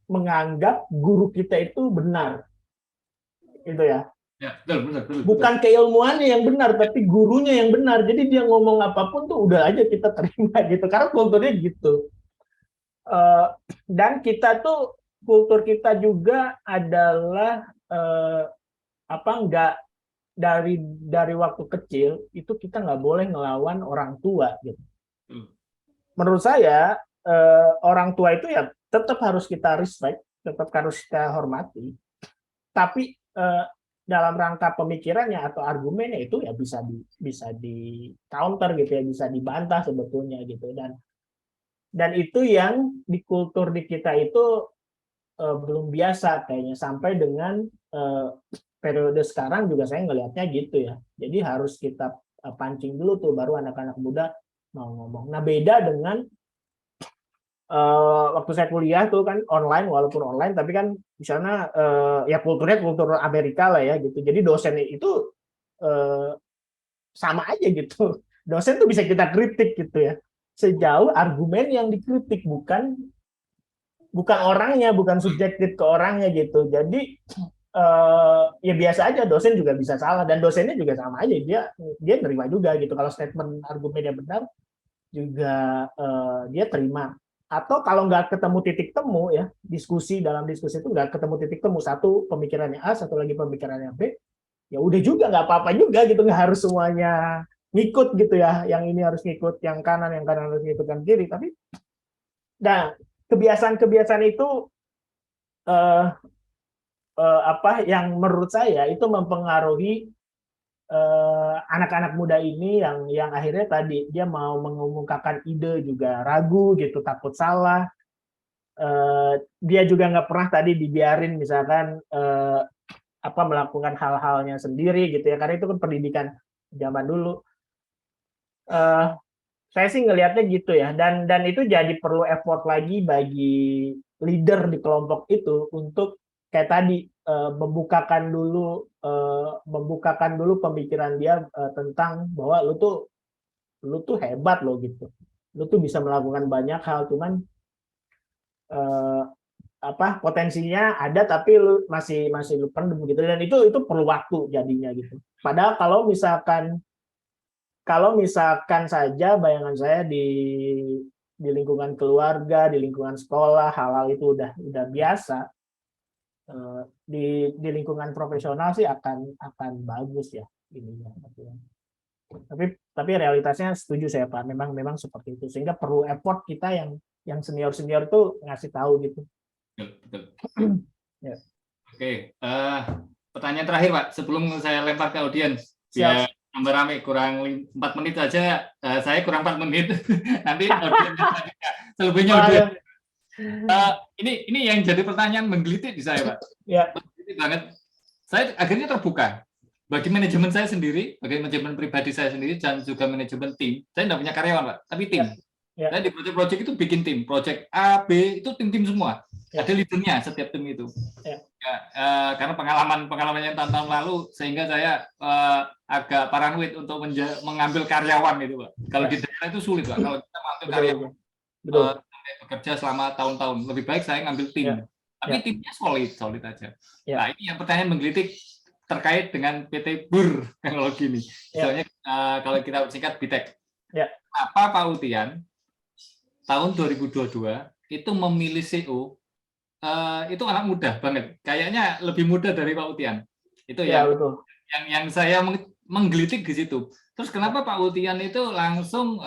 menganggap guru kita itu benar, gitu ya. Betul. Bukan keilmuannya yang benar, tapi gurunya yang benar. Jadi dia ngomong apapun tuh udah aja kita terima gitu, karena kulturnya gitu. Dan kita tuh kultur kita juga adalah nggak dari waktu kecil itu kita nggak boleh ngelawan orang tua gitu. Menurut saya orang tua itu ya tetap harus kita respect, tetap harus kita hormati. Tapi dalam rangka pemikirannya atau argumennya itu ya bisa di counter gitu ya, bisa dibantah sebetulnya gitu. Dan itu yang di kultur di kita itu belum biasa kayaknya sampai dengan periode sekarang juga saya ngelihatnya gitu ya. Jadi harus kita pancing dulu tuh baru anak-anak muda mau ngomong. Nah beda dengan waktu saya kuliah tuh kan online, walaupun online tapi kan di sana ya kulturnya kultur Amerika lah ya gitu. Jadi dosen itu sama aja gitu. Dosen tuh bisa kita kritik gitu ya. Sejauh argumen yang dikritik bukan orangnya, bukan subjektif ke orangnya gitu. Jadi ya biasa aja dosen juga bisa salah dan dosennya juga sama aja dia nerima juga gitu kalau statement argumennya benar juga dia terima. Atau kalau nggak ketemu titik temu ya dalam diskusi itu nggak ketemu titik temu, satu pemikirannya A satu lagi pemikirannya B, ya udah juga nggak apa-apa juga gitu, nggak harus semuanya ngikut gitu ya, yang ini harus ngikut yang kanan harus ngikut yang kiri. Tapi nah kebiasaan itu yang menurut saya itu mempengaruhi anak-anak muda ini yang akhirnya tadi dia mau mengumumkakan ide juga ragu gitu, takut salah. Dia juga nggak pernah tadi dibiarin misalkan melakukan hal-halnya sendiri gitu ya, karena itu kan pendidikan zaman dulu. Saya sih ngelihatnya gitu ya, dan itu jadi perlu effort lagi bagi leader di kelompok itu untuk kayak tadi membukakan dulu pemikiran dia tentang bahwa lu tuh hebat lo gitu, lu tuh bisa melakukan banyak hal, cuman potensinya ada tapi lu masih lu pendem gitu, dan itu perlu waktu jadinya gitu. Padahal kalau misalkan saja bayangan saya di lingkungan keluarga, di lingkungan sekolah, hal-hal itu udah biasa. Di lingkungan profesional sih akan bagus ya ininya. Tapi realitasnya setuju saya Pak, memang seperti itu, sehingga perlu effort kita yang senior tuh ngasih tahu gitu. Betul. Ya. Oke, pertanyaan terakhir Pak sebelum saya lempar ke audiens. Ya, tambah rame, kurang 4 menit saja, saya kurang 4 menit. Nanti audiens selebihnya audiens. Ini yang jadi pertanyaan menggelitik di saya, Pak. Ya. Menggelitik banget. Saya akhirnya terbuka. Bagi manajemen saya sendiri, bagi manajemen pribadi saya sendiri, dan juga manajemen tim. Saya tidak punya karyawan, Pak, tapi tim. Ya. Saya di project itu bikin tim, project A, B itu tim-tim semua. Ya. Ada leadernya setiap tim itu. Ya. Karena pengalaman yang tahun lalu sehingga saya agak paranoid untuk mengambil karyawan itu, Pak. Kalau di daerah itu sulit, Pak. Kalau kita mengambil karyawan bekerja selama tahun-tahun, lebih baik saya ngambil tim. Ya. Tapi timnya solid aja. Ya. Nah, ini yang pertanyaan menggelitik terkait dengan PT BUR teknologi ini. Misalnya kalau kita singkat BITEK. Ya. Apa Pak Utian tahun 2022 itu memilih CEO itu anak muda banget. Kayaknya lebih muda dari Pak Utian. Itu ya, betul. Yang saya menggelitik di situ. Terus kenapa Pak Utian itu langsung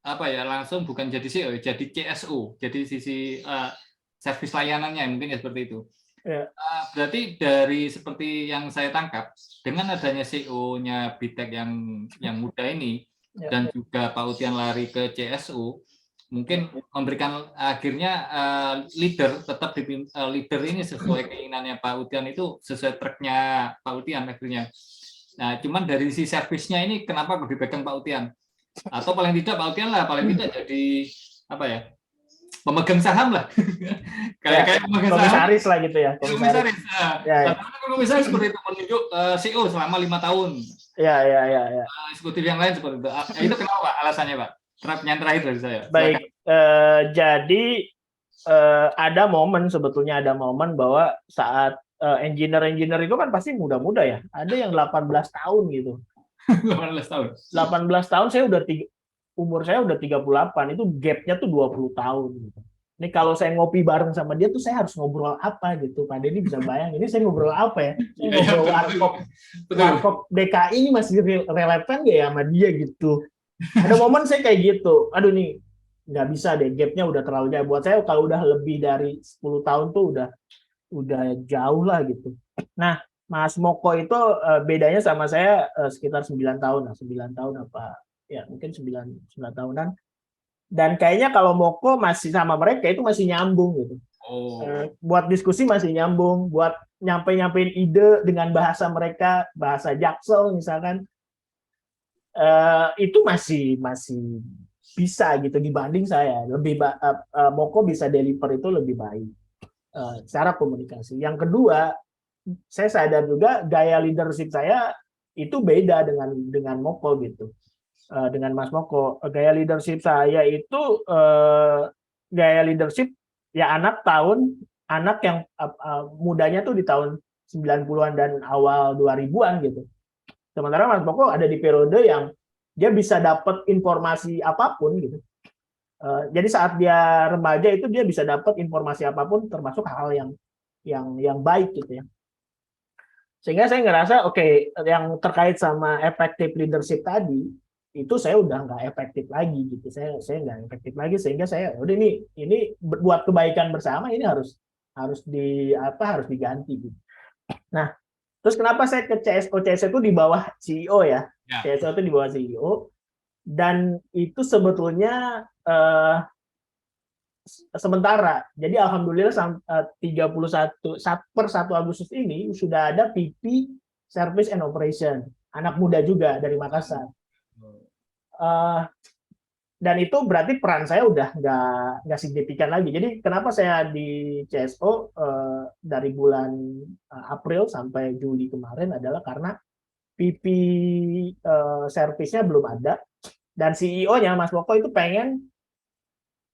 langsung bukan jadi CEO, jadi CSO, jadi sisi servis layanannya mungkin ya seperti itu. Ya. Berarti dari seperti yang saya tangkap dengan adanya CEO-nya BITEK yang muda ini dan juga Pak Utian lari ke CSO, mungkin memberikan akhirnya leader ini sesuai keinginannya Pak Utian itu sesuai truknya Pak Utian akhirnya. Nah, cuman dari sisi servisnya ini kenapa dipegang Pak Utian? Atau paling tidak Pak Utian lah paling tidak jadi pemegang saham lah. kayak pemegang komisaris lah gitu ya. Komisaris. Komisaris seperti itu menunjuk CEO selama 5 tahun. Ya. Eksekutif yang lain seperti itu. Itu kenapa Pak alasannya Pak? Yang terakhir dari saya. Baik, jadi ada momen bahwa saat engineer itu kan pasti muda-muda ya. Ada yang 18 tahun gitu. 18 tahun. 18 tahun umur saya udah 38, itu gapnya tuh 20 tahun gitu. Ini kalau saya ngopi bareng sama dia tuh saya harus ngobrol apa gitu. Pak Denny bisa bayang, ini saya ngobrol apa ya? Saya ngobrol warkop DKI ini masih relevan nggak ya sama dia gitu. Ada momen saya kayak gitu, aduh nih nggak bisa deh, gapnya udah terlalu jauh. Buat saya kalau udah lebih dari 10 tahun tuh udah jauh lah gitu. Nah, Mas Moko itu bedanya sama saya sekitar 9 tahun, 9 tahun apa ya, mungkin 9 tahunan. Dan kayaknya kalau Moko masih sama mereka itu masih nyambung gitu. Buat diskusi masih nyambung, buat nyampein ide dengan bahasa mereka, bahasa Jaksel misalkan, itu masih bisa gitu dibanding saya. Moko bisa deliver itu lebih baik secara komunikasi. Yang kedua, saya sadar juga gaya leadership saya itu beda dengan Moko gitu. Dengan Mas Moko, gaya leadership saya itu gaya leadership ya anak yang mudanya tuh di tahun 90-an dan awal 2000-an gitu. Sementara Mas Moko ada di periode yang dia bisa dapat informasi apapun gitu. Jadi saat dia remaja itu dia bisa dapat informasi apapun, termasuk hal yang baik gitu ya. Sehingga saya ngerasa yang terkait sama effective leadership tadi itu saya udah nggak efektif lagi gitu. Saya nggak efektif lagi, sehingga saya udah ini buat kebaikan bersama, ini harus diganti gitu. Nah, terus kenapa saya ke CSO? CSO itu di bawah CEO ya. CSO itu di bawah CEO, dan itu sebetulnya sementara. Jadi alhamdulillah 31 per 1 Agustus ini sudah ada VP Service and Operation, anak muda juga dari Makassar. Dan itu berarti peran saya udah nggak signifikan lagi. Jadi kenapa saya di CSO dari bulan April sampai Juli kemarin adalah karena VP service-nya belum ada, dan CEO-nya Mas Moko itu pengen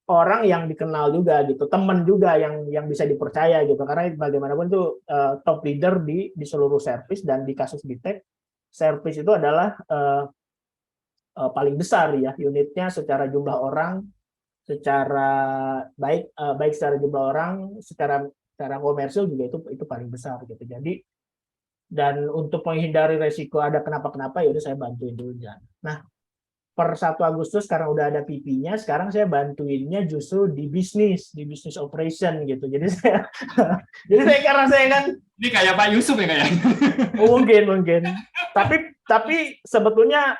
orang yang dikenal juga gitu, teman juga yang bisa dipercaya gitu, karena bagaimanapun itu top leader di seluruh service, dan di kasus BITEK service itu adalah paling besar ya unitnya secara jumlah orang, secara baik secara jumlah orang, secara komersil juga itu paling besar gitu. Jadi, dan untuk menghindari resiko ada kenapa-kenapa, ya udah saya bantuin dulu jalan. Nah, per 1 Agustus karena udah ada PP-nya, sekarang saya bantuinnya justru di bisnis operation gitu. Jadi saya karena saya kan ini kayak Pak Yusuf ya kayaknya. Mungkin. Tapi sebetulnya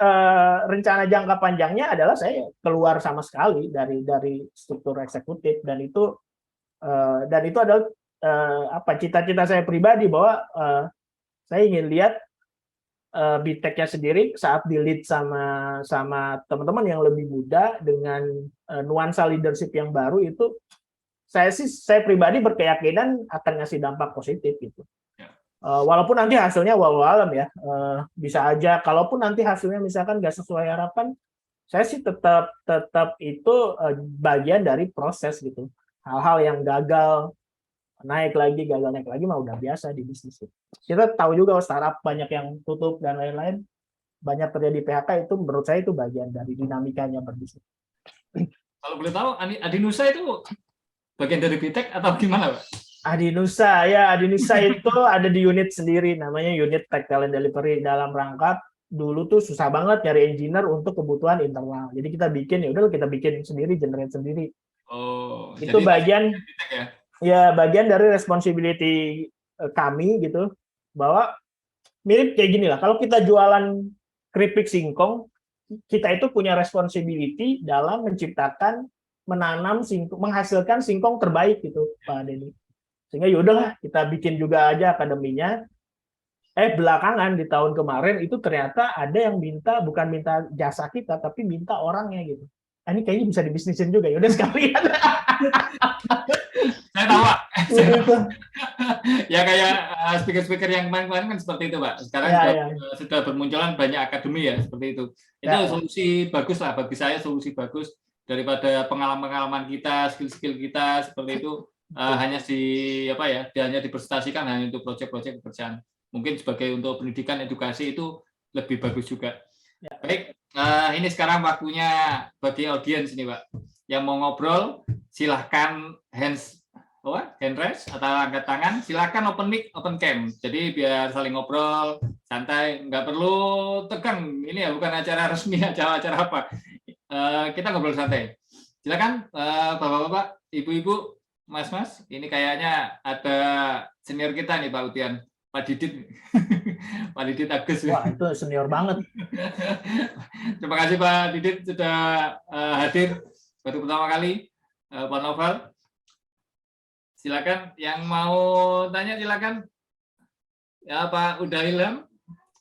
rencana jangka panjangnya adalah saya keluar sama sekali dari struktur eksekutif, dan itu adalah cita-cita saya pribadi, bahwa saya ingin lihat BTech-nya sendiri saat di-lead sama teman-teman yang lebih muda dengan nuansa leadership yang baru itu, saya pribadi berkeyakinan akan ngasih dampak positif gitu. Walaupun nanti hasilnya walau alam ya, bisa aja kalaupun nanti hasilnya misalkan nggak sesuai harapan, saya sih tetap itu bagian dari proses gitu. Hal-hal yang gagal naik lagi mah udah biasa di bisnis. Kita tahu juga startup banyak yang tutup dan lain-lain, banyak terjadi PHK, itu menurut saya itu bagian dari dinamikanya berbisnis. Kalau boleh tahu, Adinusa itu bagian dari BTech atau gimana, Pak? Adinusa itu ada di unit sendiri, namanya unit Tech Talent Delivery, dalam rangka dulu tuh susah banget nyari engineer untuk kebutuhan internal. Jadi kita bikin, ya udah kita bikin sendiri, generate sendiri. Oh, itu jadi bagian ya? Bagian dari responsibility kami gitu, bahwa mirip kayak gini lah, kalau kita jualan keripik singkong, kita itu punya responsibility dalam menciptakan, menanam singkong, menghasilkan singkong terbaik gitu, Pak Denny. Sehingga yaudahlah kita bikin juga aja akademinya. Belakangan di tahun kemarin itu ternyata ada yang bukan minta jasa kita, tapi minta orangnya gitu. Ini kayaknya bisa dibisnisin juga, yaudah sekalian. Saya tahu, Pak. Ya kayak speaker-speaker yang kemarin-kemarin kan seperti itu, Pak. Sekarang sudah bermunculan banyak akademi ya, seperti itu. Itu solusi bagus lah bagi saya, solusi bagus daripada pengalaman-pengalaman kita, skill-skill kita seperti itu hanya hanya dipresentasikan hanya untuk proyek-proyek pekerjaan. Mungkin sebagai untuk pendidikan, edukasi itu lebih bagus juga. Baik, ini sekarang waktunya bagi audiens ini, Pak. Yang mau ngobrol, silahkan hand raise atau angkat tangan, silahkan open mic, open cam. Jadi biar saling ngobrol, santai, nggak perlu tegang. Ini ya bukan acara resmi, acara apa. Kita ngobrol santai. Silahkan Bapak-bapak, Ibu-ibu, Mas-mas. Ini kayaknya ada senior kita nih, Pak Utian, Pak Didit. Pak Didit Agus. Wah, itu senior banget. Terima kasih Pak Didit sudah hadir baru pertama kali. Pak Novel, silakan. Yang mau tanya silakan. Ya Pak Uda Ilham,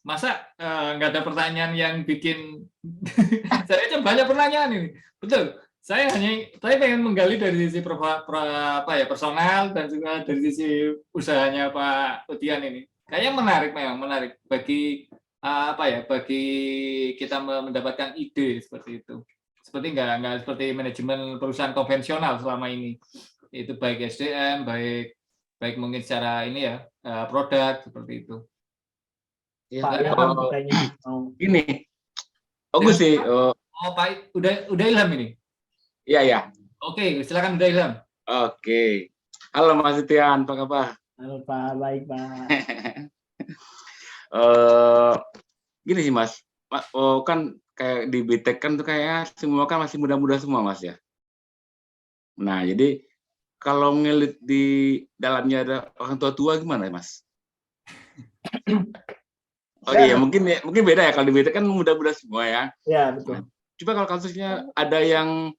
masa nggak ada pertanyaan yang bikin saya aja banyak pertanyaan ini. Betul. Saya pengen menggali dari sisi personal dan juga dari sisi usahanya Pak Utian ini. Kayaknya memang menarik bagi bagi kita mendapatkan ide seperti itu. Seperti nggak seperti manajemen perusahaan konvensional selama ini. Itu baik SDM, baik mungkin secara ini ya produk seperti itu. Ya, Pak Ilham kayaknya. Ini bagus sih. Pak udah Ilham ini. Iya. Oke, silakan udah Ilham. Oke. Halo Mas Utian, apa kabar? Halo Pak, baik Pak. Gini sih Mas, kan kayak di BTech kan tuh kayak semua kan masih muda-muda semua Mas ya. Nah jadi kalau ngelit di dalamnya ada orang tua gimana ya Mas? Oke ya mungkin beda ya, kalau di BTech kan muda-muda semua ya. Ya betul. Coba kalau kasusnya ada yang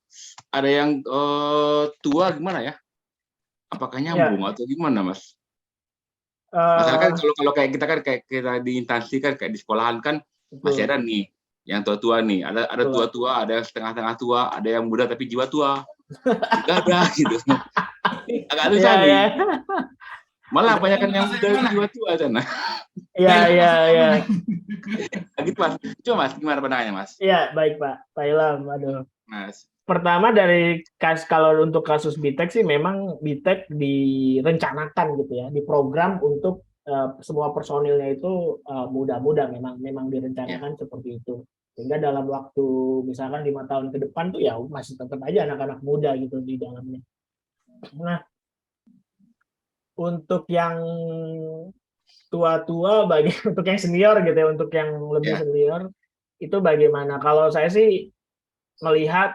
tua gimana ya? Apakah nyambung atau gimana Mas? Masalahnya kalau kayak kita kan kayak kita di instansi kan kayak di sekolahan kan masih ada nih yang tua-tua nih, ada tua-tua, ada yang setengah-setengah tua, ada yang muda tapi jiwa tua. Enggak ada gitu. Agak susah nih. Malah banyak yang muda jiwa tua sana. Iya. Gitu Mas. Coba Mas, gimana pandangannya Mas? Iya, baik Pak. Pak Ilham, aduh. Mas. Pertama kalau untuk kasus BTech sih memang BTech direncanakan gitu ya, diprogram untuk semua personilnya itu muda-muda, memang direncanakan seperti itu. Sehingga dalam waktu misalkan 5 tahun ke depan tuh ya masih tetap aja anak-anak muda gitu di dalamnya. Nah, untuk yang tua-tua untuk yang senior gitu ya, untuk yang lebih senior itu bagaimana? Kalau saya sih melihat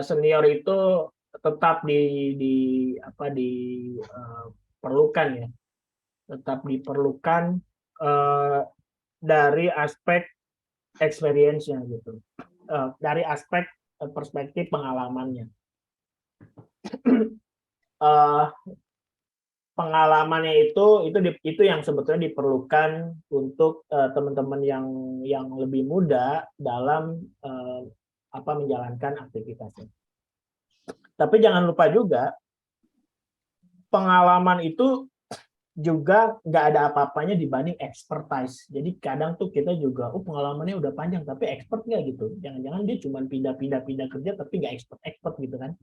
senior itu tetap diperlukan ya, tetap diperlukan dari aspek experience-nya gitu, dari aspek perspektif pengalamannya. pengalamannya itu yang sebetulnya diperlukan untuk teman-teman yang lebih muda dalam menjalankan aktivitasnya. Tapi jangan lupa juga pengalaman itu juga nggak ada apa-apanya dibanding expertise. Jadi kadang tuh kita juga, pengalamannya udah panjang tapi expert nggak gitu. Jangan-jangan dia cuma pindah kerja tapi nggak expert gitu kan.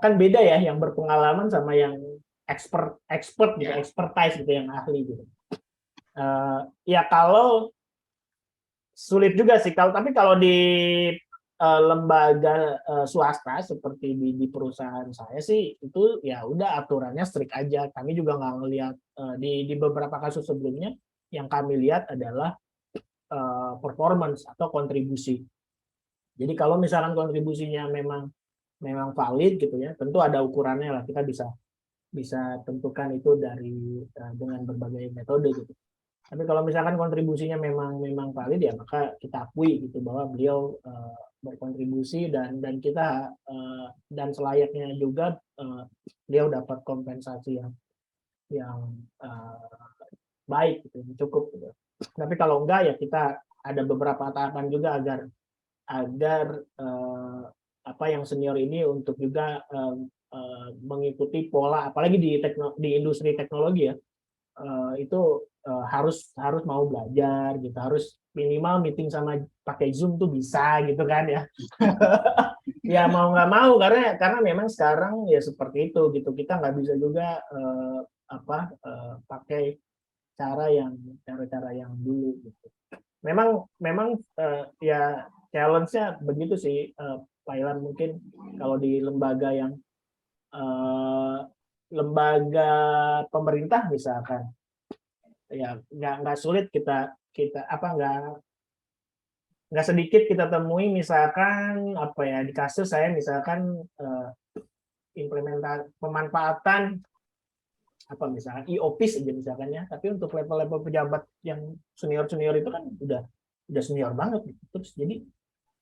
Kan beda ya yang berpengalaman sama yang expert gitu, expertise gitu, yang ahli gitu. Ya kalau sulit juga sih tapi kalau di lembaga swasta seperti di perusahaan saya sih itu ya udah aturannya strict aja. Kami juga nggak ngelihat di beberapa kasus sebelumnya yang kami lihat adalah performance atau kontribusi. Jadi kalau misalkan kontribusinya memang valid gitu ya, tentu ada ukurannya lah, kita bisa tentukan itu dengan berbagai metode gitu. Tapi kalau misalkan kontribusinya memang valid ya maka kita akui gitu bahwa beliau berkontribusi dan kita dan selayaknya juga beliau dapat kompensasi yang baik gitu, cukup gitu. Tapi kalau enggak ya kita ada beberapa tahapan juga agar yang senior ini untuk juga mengikuti pola, apalagi di industri teknologi ya, itu harus mau belajar gitu, harus minimal meeting sama pakai Zoom tuh bisa gitu kan ya. Ya mau nggak mau karena memang sekarang ya seperti itu gitu, kita nggak bisa juga pakai cara yang dulu gitu. Memang ya challenge-nya begitu sih, Pak Ilan. Mungkin kalau di lembaga lembaga pemerintah misalkan ya nggak sulit kita nggak sedikit kita temui misalkan di kasus saya misalkan implementasi pemanfaatan misalkan e-office aja misalkan ya, tapi untuk level-level pejabat yang senior itu kan udah senior banget gitu. Terus jadi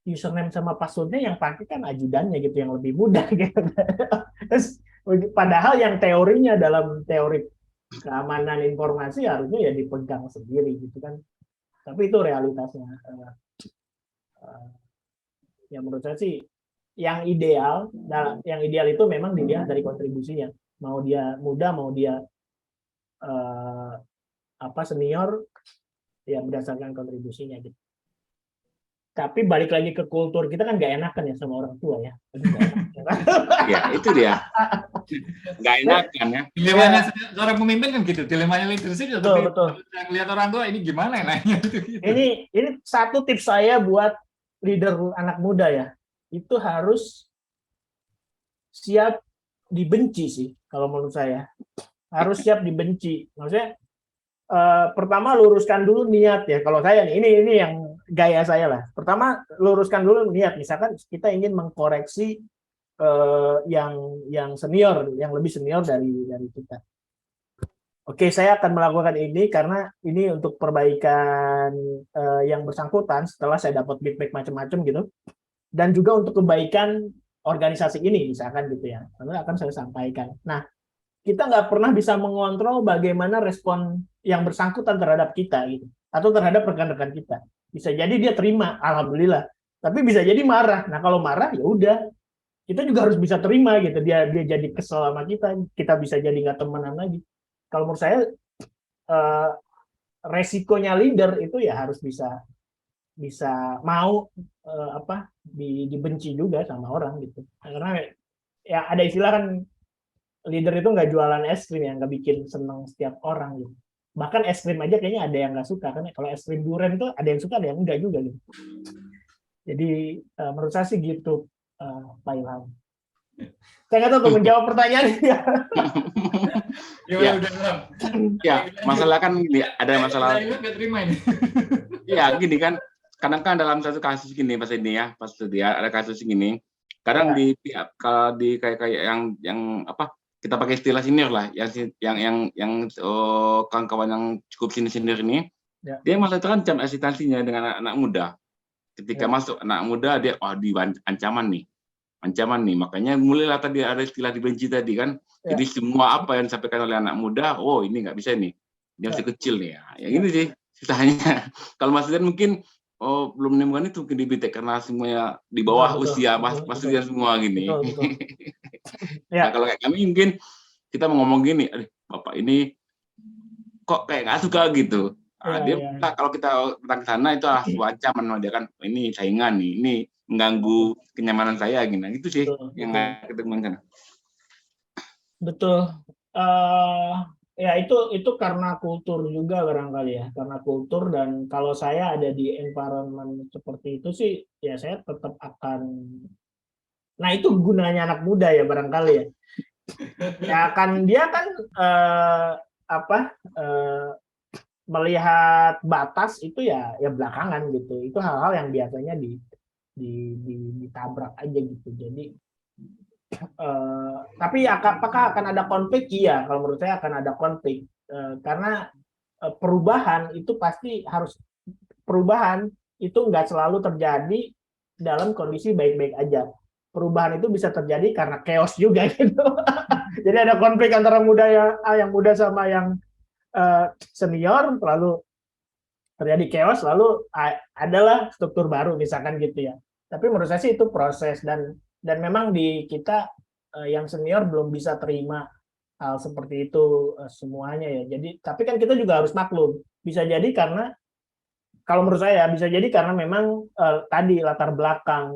username sama passwordnya yang pakai kan ajudannya gitu, yang lebih mudah gitu. Terus padahal yang teorinya dalam teori keamanan informasi harusnya ya dipegang sendiri gitu kan. Tapi itu realitasnya. Ya menurut saya sih yang ideal itu memang dilihat dari kontribusinya. Mau dia muda, mau dia senior, ya berdasarkan kontribusinya gitu. Tapi balik lagi ke kultur kita kan nggak enakan ya sama orang tua ya. Ya itu dia, nggak enakan ya. Dilemanya seorang pemimpin kan gitu, dilemanya leadership. Betul. Lihat orang tua ini gimana enaknya gitu. Ini satu tips saya buat leader anak muda ya, itu harus siap dibenci sih kalau menurut saya. Harus siap dibenci. Maksudnya pertama luruskan dulu niat ya. Kalau saya nih, ini yang gaya saya lah. Pertama luruskan dulu niat. Misalkan kita ingin mengkoreksi yang senior, yang lebih senior dari kita. Oke, saya akan melakukan ini karena ini untuk perbaikan yang bersangkutan setelah saya dapat feedback macam-macam gitu, dan juga untuk kebaikan organisasi ini misalkan gitu ya. Lalu akan saya sampaikan. Nah, kita nggak pernah bisa mengontrol bagaimana respon yang bersangkutan terhadap kita gitu, atau terhadap rekan-rekan kita. Bisa jadi dia terima, alhamdulillah. Tapi bisa jadi marah. Nah kalau marah ya udah, kita juga harus bisa terima gitu. Dia jadi kesel sama kita bisa jadi nggak temenan lagi. Kalau menurut saya resikonya leader itu ya harus bisa mau dibenci juga sama orang gitu. Karena ya ada istilah kan, leader itu nggak jualan es krim ya, nggak bikin senang setiap orang gitu. Bahkan es krim aja kayaknya ada yang nggak suka, kan kalau es krim durian itu ada yang suka ada yang enggak juga gitu. Jadi menurut saya sih gitu, Pak Ilham. Saya nggak tahu tuh menjawab pertanyaan ya. Ya, masalah kan gini, ada masalah. Ya gini kan, kadang-kadang dalam satu kasus gini pas ini ya, pas dia ada kasus gini, kadang di pihak kalau di kayak yang kita pakai istilah senior lah, yang kawan-kawan yang cukup senior ini, dia malah itu kan jam asistensinya dengan anak muda. Ketika masuk anak muda dia di ancaman nih, ancaman nih. Makanya mulailah tadi ada istilah dibenci tadi kan. Jadi semua apa yang disampaikan oleh anak muda, oh ini nggak bisa nih, dia masih kecil nih ya. Yang ini sih susahnya. Kalau Mas Rian mungkin belum menemukan itu mungkin di BTEK karena semuanya di bawah usia Mas Rian semua gini. Nah, kalau kayak kami mungkin kita mau ngomong gini, Bapak ini kok kayak nggak suka gitu. Kalau kita datang ke sana itu sebuah ancaman dia kan, ini saingan nih, ini mengganggu kenyamanan saya gitu. Itu sih yang kita temukan. Betul. Ya itu karena kultur juga barangkali ya, karena kultur. Dan kalau saya ada di environment seperti itu sih, ya saya tetap akan. Nah itu gunanya anak muda ya barangkali ya. Ya kan dia kan melihat batas itu ya belakangan gitu. Itu hal-hal yang biasanya ditabrak aja gitu. Jadi tapi apakah akan ada konflik? Iya, kalau menurut saya akan ada konflik karena perubahan itu pasti harus nggak selalu terjadi dalam kondisi baik-baik aja. Perubahan itu bisa terjadi karena chaos juga gitu. Jadi ada konflik antara yang muda sama yang senior, lalu terjadi chaos, lalu adalah struktur baru misalkan gitu ya. Tapi menurut saya sih itu proses dan memang di kita yang senior belum bisa terima hal seperti itu semuanya ya. Jadi tapi kan kita juga harus maklum. Bisa jadi karena kalau menurut saya bisa jadi karena memang tadi latar belakang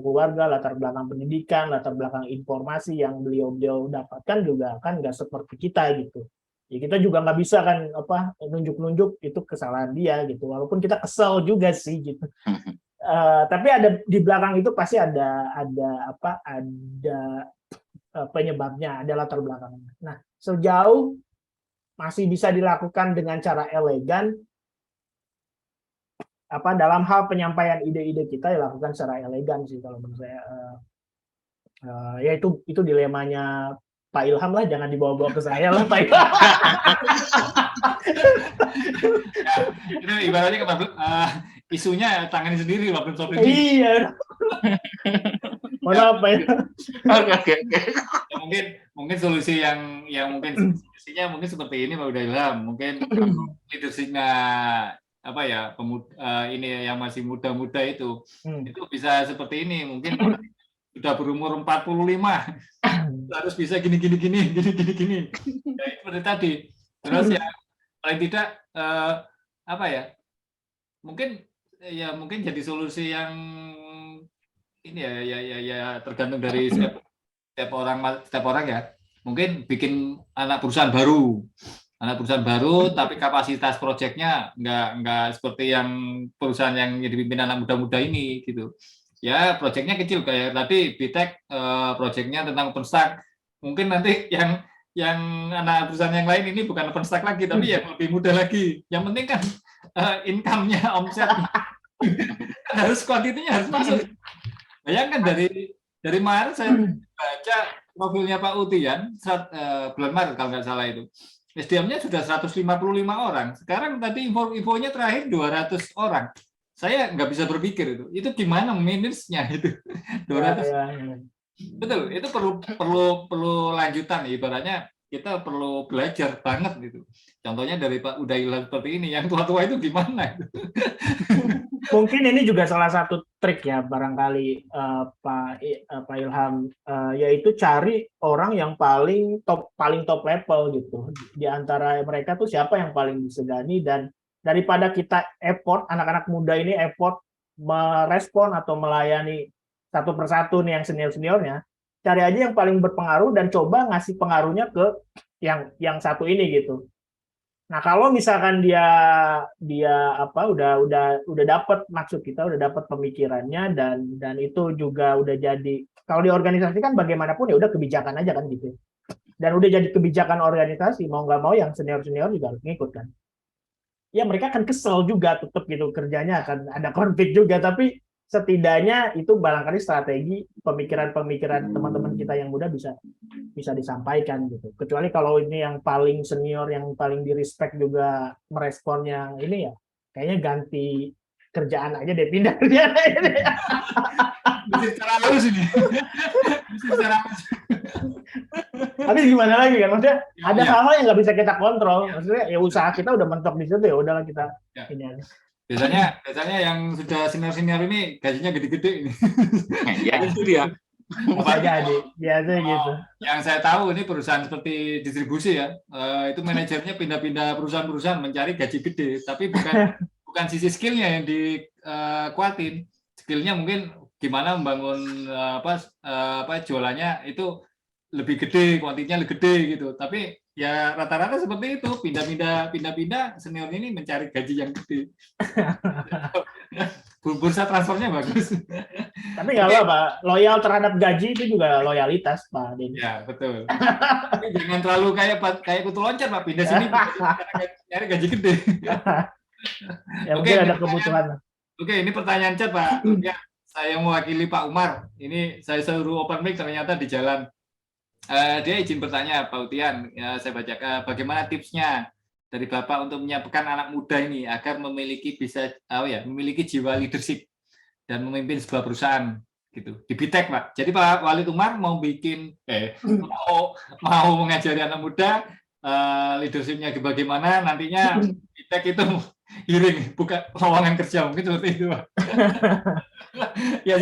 keluarga, latar belakang pendidikan, latar belakang informasi yang beliau dapatkan juga kan nggak seperti kita gitu. Ya kita juga nggak bisa kan nunjuk itu kesalahan dia gitu. Walaupun kita kesel juga sih gitu. Tapi ada di belakang itu pasti ada penyebabnya, ada latar belakangnya. Nah, sejauh masih bisa dilakukan dengan cara elegan, dalam hal penyampaian ide-ide kita dilakukan secara elegan sih kalau menurut saya. Ya itu dilemanya Pak Ilham lah, jangan dibawa-bawa ke saya lah Pak Ilham. Itu ibaratnya isunya tangani sendiri waktu sopir. Iya. Mana apa ya? Mungkin solusi yang mungkin solusinya mungkin seperti ini Pak Ilham. Mungkin leadershipnya ini yang masih muda-muda itu bisa seperti ini. Mungkin sudah berumur 45 harus bisa gini. Ya, seperti tadi. Terus ya paling tidak mungkin jadi solusi yang ini ya tergantung dari setiap orang ya. Mungkin bikin anak perusahaan baru tapi kapasitas proyeknya nggak seperti yang perusahaan yang dipimpin anak muda-muda ini gitu. Ya proyeknya kecil kayak tadi BTEK proyeknya tentang OpenStack. Mungkin nanti yang anak perusahaan yang lain ini bukan OpenStack lagi tapi ya lebih mudah lagi. Yang penting kan income-nya, omset harus kuantitinya harus masuk. Bayangkan dari Maret saya baca profilnya Pak Utian bulan Maret kalau nggak salah itu. SDM-nya sudah 155 orang. Sekarang tadi infonya terakhir 200 orang. Saya nggak bisa berpikir itu gimana manage-nya itu 200. Betul, itu perlu lanjutan. Ibaratnya kita perlu belajar banget gitu. Contohnya dari Pak Ilham seperti ini, yang tua-tua itu gimana? Mungkin ini juga salah satu trik ya barangkali Pak Ilham, yaitu cari orang yang paling top level gitu. Di antara mereka tuh siapa yang paling disegani, dan daripada kita effort, anak-anak muda ini effort merespon atau melayani satu persatu nih yang senior-seniornya, cari aja yang paling berpengaruh dan coba ngasih pengaruhnya ke yang satu ini gitu. Nah, kalau misalkan dia udah dapat maksud kita, udah dapat pemikirannya dan itu juga udah jadi, kalau di organisasi kan bagaimanapun ya udah kebijakan aja kan gitu. Dan udah jadi kebijakan organisasi, mau nggak mau yang senior-senior juga harus ngikut kan. Ya mereka akan kesel juga tetap gitu, kerjanya akan ada konflik juga, tapi setidaknya itu barangkali strategi pemikiran teman-teman kita yang muda bisa disampaikan gitu. Kecuali kalau ini yang paling senior, yang paling di-respect juga merespon yang ini, ya kayaknya ganti kerjaan aja deh, pindah kerjaan aja deh. Mesti secara halus ini. Mesti secara halus. Tapi gimana lagi kan? Maksudnya ada Iya. hal-hal yang nggak bisa kita kontrol. Maksudnya ya usaha kita udah mentok di situ, ya udahlah kita Ya. ini aja. Biasanya yang sudah senior ini gajinya gede-gede ini. Ya itu dia. Bisa jadi, biasa gitu. Yang saya tahu ini perusahaan seperti distribusi ya, itu manajernya pindah-pindah perusahaan-perusahaan mencari gaji gede, tapi bukan sisi skillnya yang dikuatin. Skillnya mungkin gimana membangun jualannya itu lebih gede, kuantitasnya lebih gede gitu. Tapi ya rata-rata seperti itu, pindah-pindah senior ini mencari gaji yang gede. Bursa transfernya bagus. Tapi nggak apa-apa, loyal terhadap gaji itu juga loyalitas, Pak Denny. Ya betul. Tapi jangan terlalu kayak kutu loncat, Pak. Pindah sini nyari gaji gede. Ya mungkin ada kebutuhan. Oke, ini pertanyaan chat, Pak. Ya, saya mewakili Pak Umar. Ini saya suruh open mic, ternyata di jalan. Dia izin bertanya, Pak Utian. Ya, saya baca bagaimana tipsnya dari Bapak untuk menyiapkan anak muda ini agar memiliki jiwa leadership dan memimpin sebuah perusahaan gitu. Di Bitek, Pak. Jadi Pak Walid Umar mau mau mengajari anak muda leadership-nya bagaimana, nantinya Bitek itu hiring, bukan lowongan kerja, mungkin seperti itu, Pak. Ya,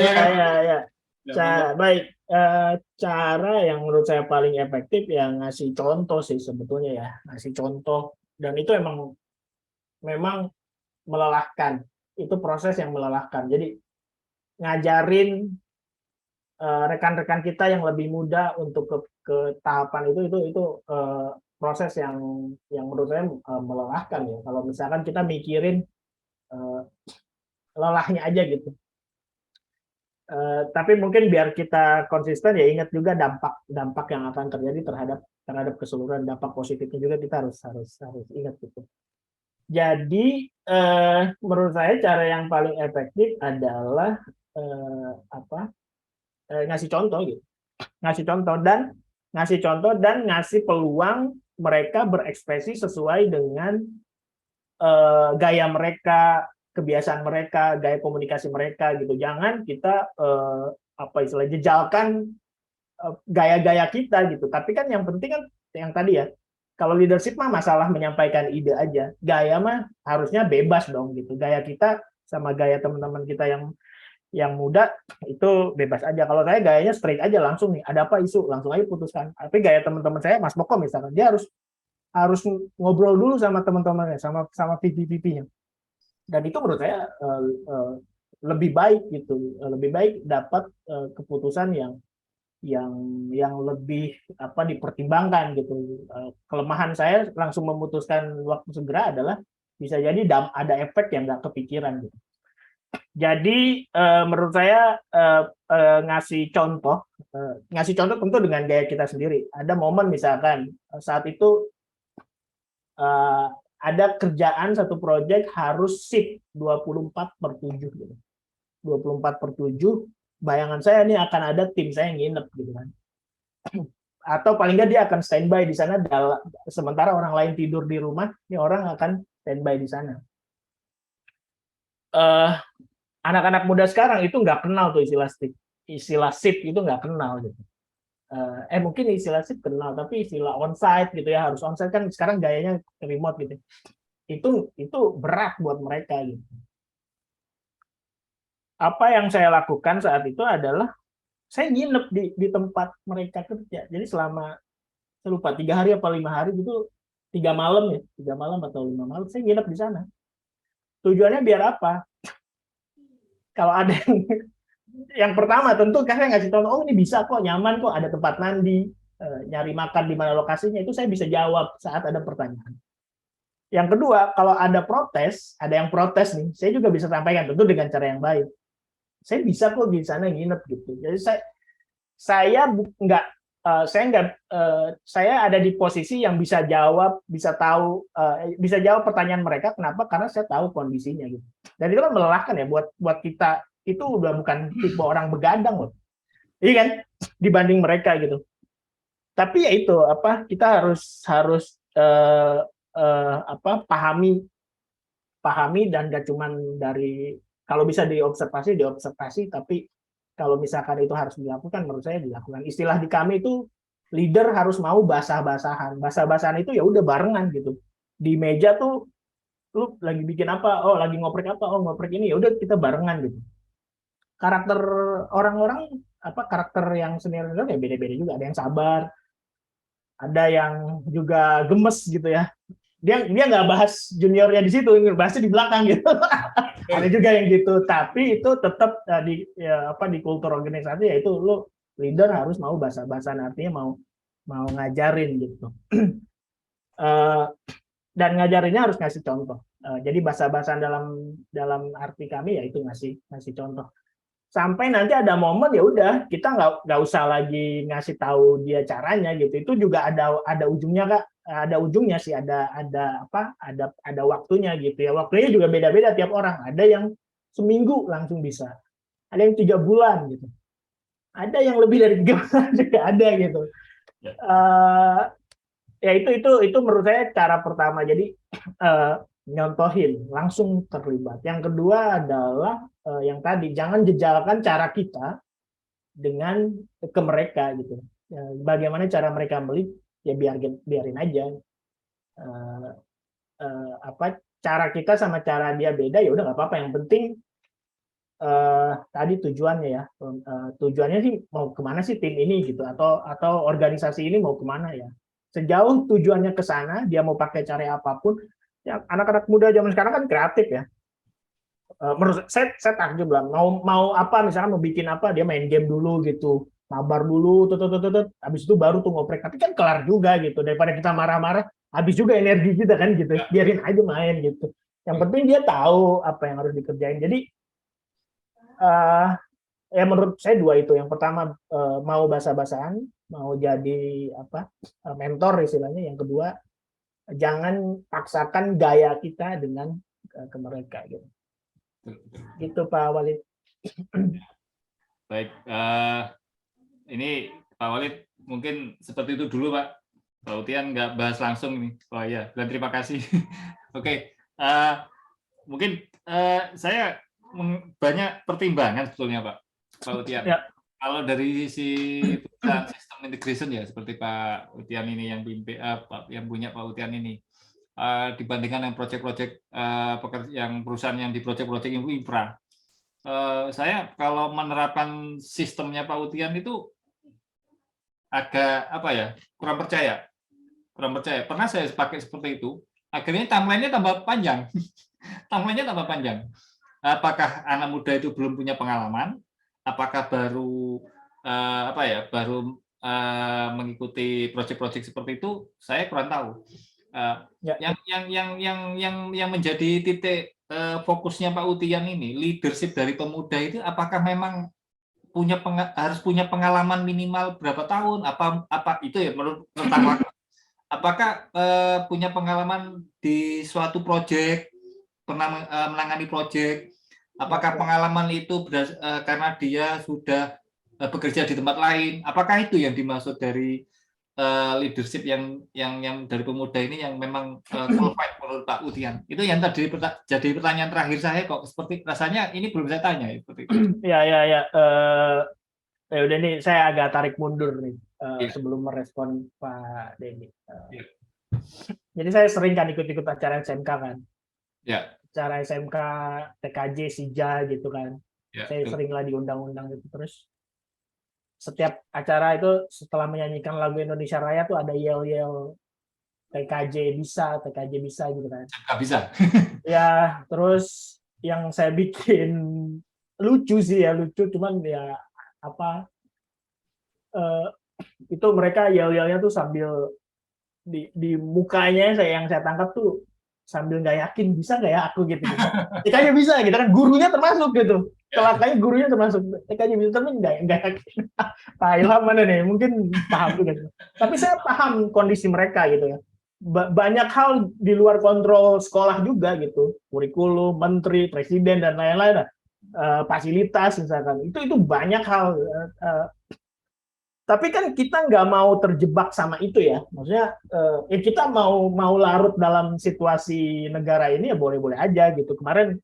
baik. Cara yang menurut saya paling efektif ya ngasih contoh sih sebetulnya ya, ngasih contoh, dan itu memang melelahkan. Itu proses yang melelahkan. Jadi ngajarin rekan-rekan kita yang lebih muda untuk ke tahapan itu proses yang menurut saya melelahkan ya. Kalau misalkan kita mikirin lelahnya aja gitu. Tapi mungkin biar kita konsisten ya ingat juga dampak yang akan terjadi terhadap keseluruhan, dampak positifnya juga kita harus ingat gitu. Jadi menurut saya cara yang paling efektif adalah ngasih contoh gitu, ngasih contoh dan ngasih peluang mereka berekspresi sesuai dengan gaya mereka, kebiasaan mereka, gaya komunikasi mereka gitu. Jangan kita jejalkan gaya-gaya kita gitu. Tapi kan yang penting kan yang tadi ya, kalau leadership mah masalah menyampaikan ide aja. Gaya mah harusnya bebas dong gitu. Gaya kita sama gaya teman-teman kita yang muda itu bebas aja. Kalau saya gayanya straight aja, langsung nih, ada apa isu langsung aja putuskan. Tapi gaya teman-teman saya, Mas Moko misalnya, dia harus ngobrol dulu sama teman-temannya, sama VP-nya. Dan itu menurut saya lebih baik gitu, lebih baik dapat keputusan yang lebih dipertimbangkan gitu. Kelemahan saya langsung memutuskan waktu segera adalah bisa jadi ada efek yang nggak kepikiran gitu. Jadi menurut saya ngasih contoh tentu dengan gaya kita sendiri. Ada momen misalkan saat itu ada kerjaan satu proyek harus shift 24/7 gitu. 24/7, bayangan saya ini akan ada tim saya yang nginep gitu kan. Atau paling nggak dia akan standby di sana sementara orang lain tidur di rumah, ini orang akan standby di sana. Anak-anak muda sekarang itu nggak kenal tuh istilah shift itu nggak kenal gitu. Mungkin istilah shift kenal, tapi istilah onsite gitu ya, harus onsite kan sekarang gayanya remote gitu. Itu berat buat mereka gitu. Apa yang saya lakukan saat itu adalah saya nginep di tempat mereka kerja. Jadi selama saya lupa 3 hari apa 5 hari gitu, 3 malam atau 5 malam saya nginep di sana. Tujuannya biar apa? Kalau ada yang pertama tentu saya ngasih tahu, oh ini bisa kok, nyaman kok, ada tempat mandi, nyari makan di mana lokasinya, itu saya bisa jawab saat ada pertanyaan. Yang kedua, kalau ada yang protes nih, saya juga bisa sampaikan tentu dengan cara yang baik. Saya bisa kok di sana nginep gitu. Jadi saya ada di posisi yang bisa jawab pertanyaan mereka. Kenapa? Karena saya tahu kondisinya gitu. Dan itu kan melelahkan ya buat kita. Itu udah bukan tipe orang begadang loh, iya kan, dibanding mereka gitu. Tapi ya itu kita harus pahami dan gak cuman dari, kalau bisa diobservasi, tapi kalau misalkan itu harus dilakukan, menurut saya dilakukan. Istilah di kami itu leader harus mau basah-basahan. Basah-basahan itu ya udah barengan gitu. Di meja tuh lu lagi bikin apa? Oh, lagi ngoprek apa? Oh, ngoprek ini. Ya udah kita barengan gitu. Karakter orang-orang karakter yang senior ya beda-beda juga. Ada yang sabar, ada yang juga gemes gitu ya. Dia nggak bahas juniornya di situ, bahasnya di belakang gitu. Ada juga yang gitu, tapi itu tetap di kultur organisasi ya itu lu leader harus mau bahasa-bahasan, artinya mau ngajarin gitu. Dan ngajarinnya harus ngasih contoh. Jadi bahasa-bahasan dalam arti kami ya itu ngasih contoh. Sampai nanti ada momen ya udah kita nggak usah lagi ngasih tahu dia caranya gitu. Itu juga ada ujungnya Kak. Ada ujungnya sih, ada waktunya gitu ya. Waktunya juga beda-beda tiap orang. Ada yang seminggu langsung bisa, ada yang 3 bulan gitu, ada yang lebih dari 3 bulan juga ada gitu. Ya itu menurut saya cara pertama. Jadi nyontohin, langsung terlibat. Yang kedua adalah yang tadi, jangan jejalkan cara kita dengan ke mereka gitu. Bagaimana cara mereka beli ya biarin aja. Cara kita sama cara dia beda ya udah nggak apa-apa. Yang penting tadi tujuannya ya. Tujuannya sih mau kemana sih tim ini gitu, atau organisasi ini mau kemana ya. Sejauh tujuannya ke sana, dia mau pakai cara apapun. Ya, anak-anak muda zaman sekarang kan kreatif ya. Menurut saya takjub lah. Mau apa, misalnya mau bikin apa, dia main game dulu gitu, mabar dulu, habis itu baru tuh ngoprek. Tapi kan kelar juga gitu. Daripada kita marah-marah, habis juga energi kita kan gitu. Biarin aja main gitu. Yang penting dia tahu apa yang harus dikerjain. Jadi ya menurut saya 2 itu. Yang pertama mau basah-basahan, mau jadi mentor istilahnya. Yang kedua, jangan paksakan gaya kita dengan ke mereka gitu. Gitu Pak Walid. Baik, ini Pak Walid mungkin seperti itu dulu Pak. Pak Utian nggak bahas langsung nih. Oh ya, dan terima kasih. Oke, mungkin saya banyak pertimbangan sebetulnya Pak Utian. Ya. Kalau dari sisi sistem integration ya seperti Pak Utian ini yang punya Pak Utian ini, dibandingkan yang proyek-proyek yang perusahaan yang di proyek-proyek infra, saya kalau menerapkan sistemnya Pak Utian itu agak kurang percaya. Pernah saya pakai seperti itu, akhirnya timeline-nya tambah panjang. Timeline-nya tambah panjang. Apakah anak muda itu belum punya pengalaman? Apakah baru mengikuti proyek-proyek seperti itu? Saya kurang tahu. Yang menjadi titik fokusnya Pak Utian ini, leadership dari pemuda itu, apakah memang harus punya pengalaman minimal berapa tahun? Apa itu ya menurut tentang apakah punya pengalaman di suatu proyek, pernah menangani proyek? Apakah pengalaman itu karena dia sudah bekerja di tempat lain? Apakah itu yang dimaksud dari leadership yang dari pemuda ini yang memang qualified menurut Pak Utian? Itu yang tadi jadi pertanyaan terakhir saya, kok seperti rasanya ini belum saya tanya seperti itu. Ya udah nih, saya agak tarik mundur nih sebelum merespon Pak Denny. Jadi saya sering kan ikut-ikut acara SMK kan. Ya. Acara SMK, TKJ, SIJA gitu kan. Ya, saya seringlah diundang-undang gitu. Terus setiap acara itu setelah menyanyikan lagu Indonesia Raya tuh ada yel-yel TKJ bisa gitu kan. Nggak bisa. Ya, terus yang saya bikin lucu cuman ya itu mereka yel-yelnya tuh sambil di mukanya yang saya tangkap tuh sambil nggak yakin bisa nggak ya aku gitu. TKJ bisa gitu kan, gurunya termasuk gitu. Celakanya gurunya termasuk TKJ bisa, tapi nggak yakin. Pak Ilham mana nih, mungkin paham juga. Tapi saya paham kondisi mereka gitu ya. Banyak hal di luar kontrol sekolah juga gitu, kurikulum, menteri, presiden dan lain-lain, fasilitas misalkan. Itu banyak hal. Tapi kan kita nggak mau terjebak sama itu ya. Maksudnya kita mau larut dalam situasi negara ini ya boleh-boleh aja gitu. Kemarin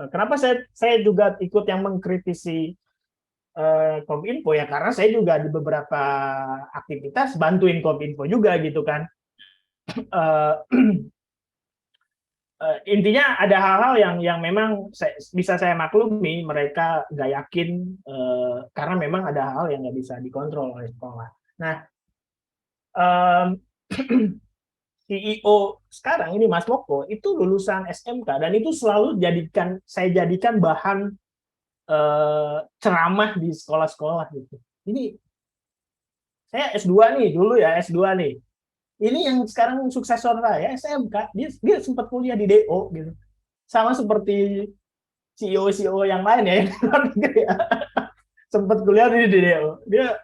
kenapa saya juga ikut yang mengkritisi Kominfo ya, karena saya juga di beberapa aktivitas bantuin Kominfo juga gitu kan. Intinya ada hal-hal yang memang bisa saya maklumi mereka nggak yakin karena memang ada hal yang nggak bisa dikontrol oleh sekolah. Nah, CEO sekarang ini Mas Moko itu lulusan SMK dan itu selalu saya jadikan bahan ceramah di sekolah-sekolah gitu. Ini saya S2 nih dulu ya, S2 nih. Ini yang sekarang suksesor saya SMK, dia sempat kuliah di DO gitu. Sama seperti CEO yang lain ya, yang luar negeri ya. Sempat kuliah di DO. Dia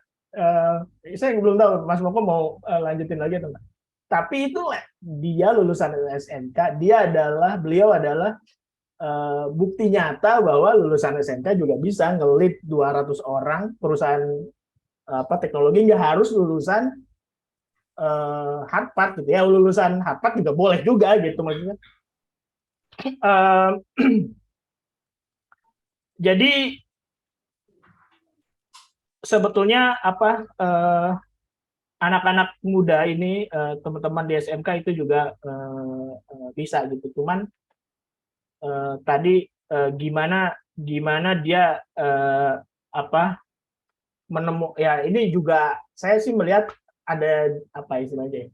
saya belum tahu Mas Moko mau lanjutin lagi atau enggak. Tapi itu dia lulusan SMK, beliau adalah bukti nyata bahwa lulusan SMK juga bisa nge-lead 200 orang perusahaan teknologi, nggak harus lulusan Harvard gitu ya, lulusan Harvard juga boleh juga gitu maksudnya. Jadi sebetulnya anak-anak muda ini teman-teman di SMK itu juga bisa gitu, cuman tadi gimana dia ya ini juga saya sih melihat ada istilahnya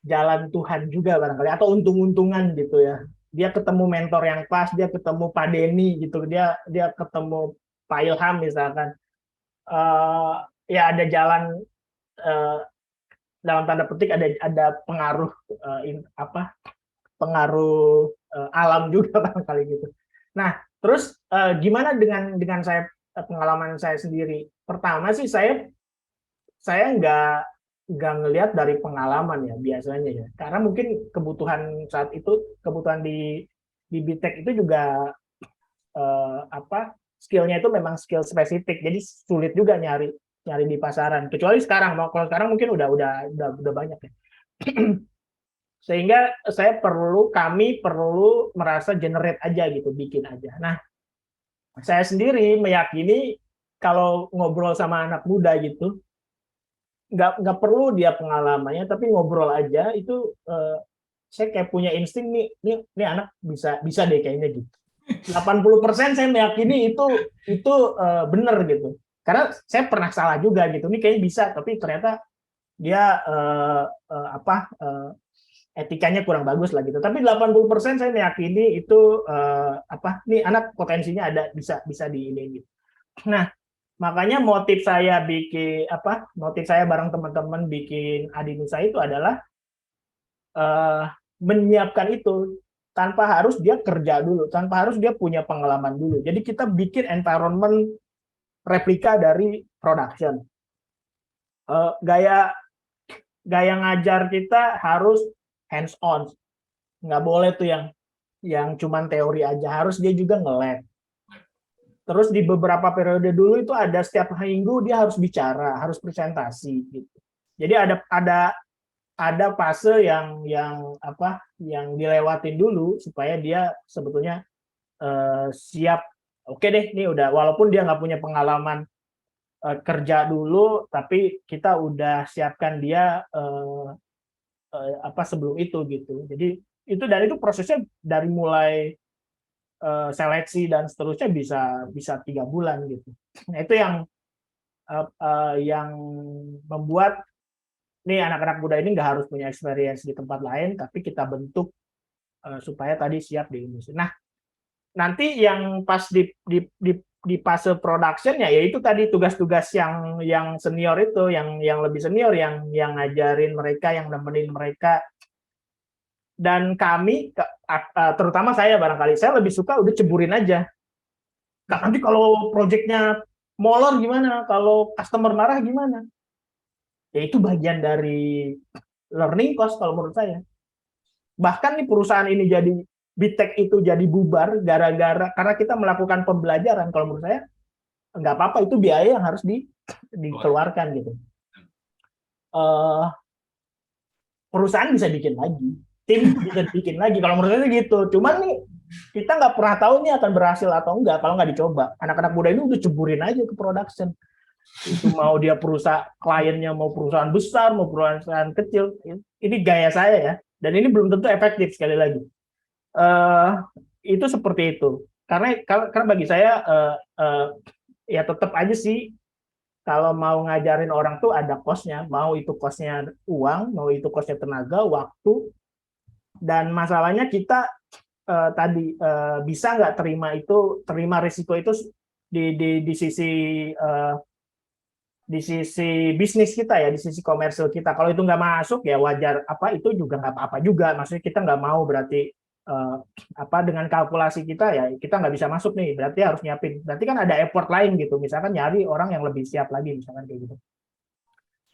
jalan Tuhan juga barangkali atau untung-untungan gitu ya. Dia ketemu mentor yang pas, dia ketemu Pak Denny gitu, dia ketemu Pak Ilham misalkan. Ya ada jalan dalam tanda petik ada pengaruh pengaruh alam juga barangkali gitu. Nah, terus gimana dengan saya pengalaman saya sendiri? Pertama sih saya nggak ngelihat dari pengalaman ya biasanya ya, karena mungkin kebutuhan saat itu, kebutuhan di BTech itu juga skillnya itu memang skill spesifik, jadi sulit juga nyari di pasaran, kecuali sekarang. Kalau sekarang mungkin udah banyak ya. Sehingga kami perlu merasa generate aja gitu, bikin aja. Nah, saya sendiri meyakini kalau ngobrol sama anak muda gitu, nggak perlu dia pengalamannya, tapi ngobrol aja itu saya kayak punya insting nih anak bisa deh kayaknya gitu. 80% saya meyakini itu benar gitu. Karena saya pernah salah juga gitu. Ini kayaknya bisa, tapi ternyata dia etikanya kurang bagus lah gitu. Tapi 80% saya meyakini itu nih anak potensinya ada, bisa di ini gitu. Nah, makanya motif saya bareng teman-teman bikin Adinusa itu adalah menyiapkan itu tanpa harus dia kerja dulu, tanpa harus dia punya pengalaman dulu. Jadi kita bikin environment replika dari production. Gaya ngajar kita harus hands on, nggak boleh tuh yang cuman teori aja, harus dia juga nge-lab. Terus di beberapa periode dulu itu ada setiap minggu dia harus bicara, harus presentasi gitu. Jadi ada fase yang dilewatin dulu supaya dia sebetulnya siap. Oke deh, ini udah, walaupun dia nggak punya pengalaman kerja dulu, tapi kita udah siapkan dia sebelum itu gitu. Jadi itu prosesnya dari mulai seleksi dan seterusnya bisa 3 bulan gitu. Nah, itu yang membuat nih anak-anak muda ini nggak harus punya experience di tempat lain, tapi kita bentuk supaya tadi siap di industri. Nah, nanti yang pas di fase production ya itu tadi tugas-tugas yang senior itu, yang lebih senior, yang ngajarin mereka, yang nemenin mereka. Dan kami, terutama saya barangkali, saya lebih suka udah ceburin aja. Nanti kalau proyeknya molor gimana? Kalau customer marah gimana? Ya itu bagian dari learning cost kalau menurut saya. Bahkan nih perusahaan ini jadi BTech itu jadi bubar gara-gara karena kita melakukan pembelajaran. Kalau menurut saya nggak apa-apa, itu biaya yang harus dikeluarkan gitu. Perusahaan bisa bikin lagi, tim bisa bikin lagi. Kalau menurut saya gitu. Cuman nih kita nggak pernah tahu ini akan berhasil atau enggak kalau nggak dicoba. Anak-anak muda ini udah ceburin aja ke production. Itu mau dia perusahaan, kliennya mau perusahaan besar, mau perusahaan kecil. Ini gaya saya ya. Dan ini belum tentu efektif sekali lagi. Itu seperti itu. Karena bagi saya ya tetap aja sih kalau mau ngajarin orang tuh ada cost-nya, mau itu cost-nya uang, mau itu cost-nya tenaga, waktu, dan masalahnya kita tadi bisa nggak terima risiko itu di sisi bisnis kita ya, di sisi komersil kita. Kalau itu nggak masuk ya wajar, itu juga nggak apa-apa juga. Maksudnya kita nggak mau berarti dengan kalkulasi kita ya kita nggak bisa masuk nih, berarti harus nyiapin, berarti kan ada effort lain gitu, misalkan nyari orang yang lebih siap lagi misalkan kayak gitu.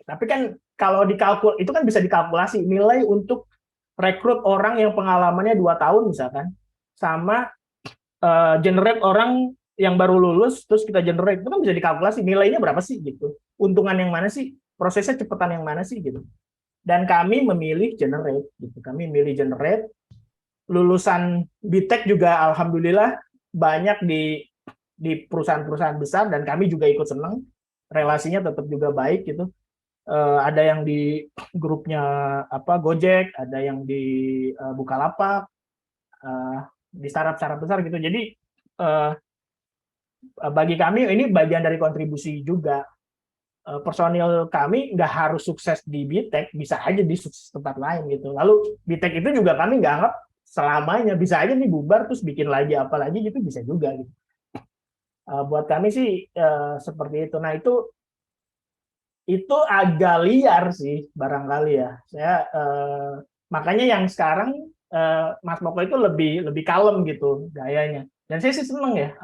Tapi kan kalau itu kan bisa dikalkulasi nilai untuk rekrut orang yang pengalamannya 2 tahun misalkan, sama generate orang yang baru lulus terus kita generate, itu kan bisa dikalkulasi nilainya berapa sih gitu, untungan yang mana sih, prosesnya cepetan yang mana sih gitu. Dan kami memilih generate gitu, kami memilih generate. Lulusan BTech juga alhamdulillah banyak di perusahaan-perusahaan besar dan kami juga ikut senang, relasinya tetap juga baik gitu. Ada yang di grupnya Gojek, ada yang di Bukalapak, di startup besar gitu. Jadi bagi kami ini bagian dari kontribusi juga. Personil kami nggak harus sukses di BTech, bisa aja di tempat lain gitu. Lalu BTech itu juga kami nggak anggap selamanya, bisa aja nih bubar terus bikin lagi apa lagi gitu, bisa juga gitu. Buat kami sih seperti itu. Nah itu agak liar sih barangkali ya. Saya makanya yang sekarang Mas Moko itu lebih kalem gitu gayanya. Dan saya sih seneng ya,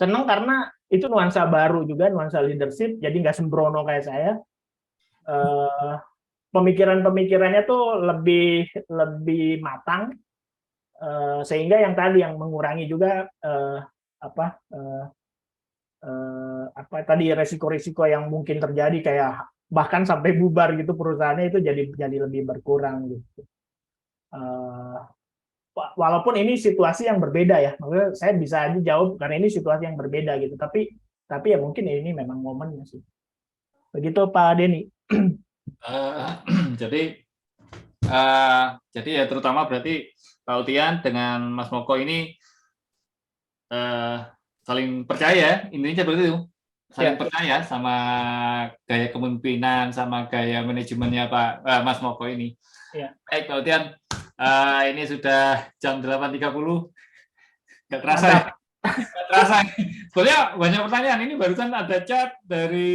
seneng karena itu nuansa baru juga, nuansa leadership, jadi nggak sembrono kayak saya. Pemikirannya tuh lebih matang, sehingga yang tadi yang mengurangi juga tadi resiko-resiko yang mungkin terjadi, kayak bahkan sampai bubar gitu perusahaannya, itu jadi lebih berkurang gitu. Walaupun ini situasi yang berbeda ya, maksudnya saya bisa aja jawab karena ini situasi yang berbeda gitu, tapi ya mungkin ini memang momennya sih. Begitu Pak Denny. Jadi ya terutama berarti Pak Utian dengan Mas Moko ini saling percaya, intinya seperti itu, saling percaya sama gaya kepemimpinan, sama gaya manajemennya Pak Mas Moko ini. Baik Pak Utian, ini sudah jam 8.30, nggak terasa ya? Nggak terasa. Sebenarnya banyak pertanyaan. Ini barusan ada chat dari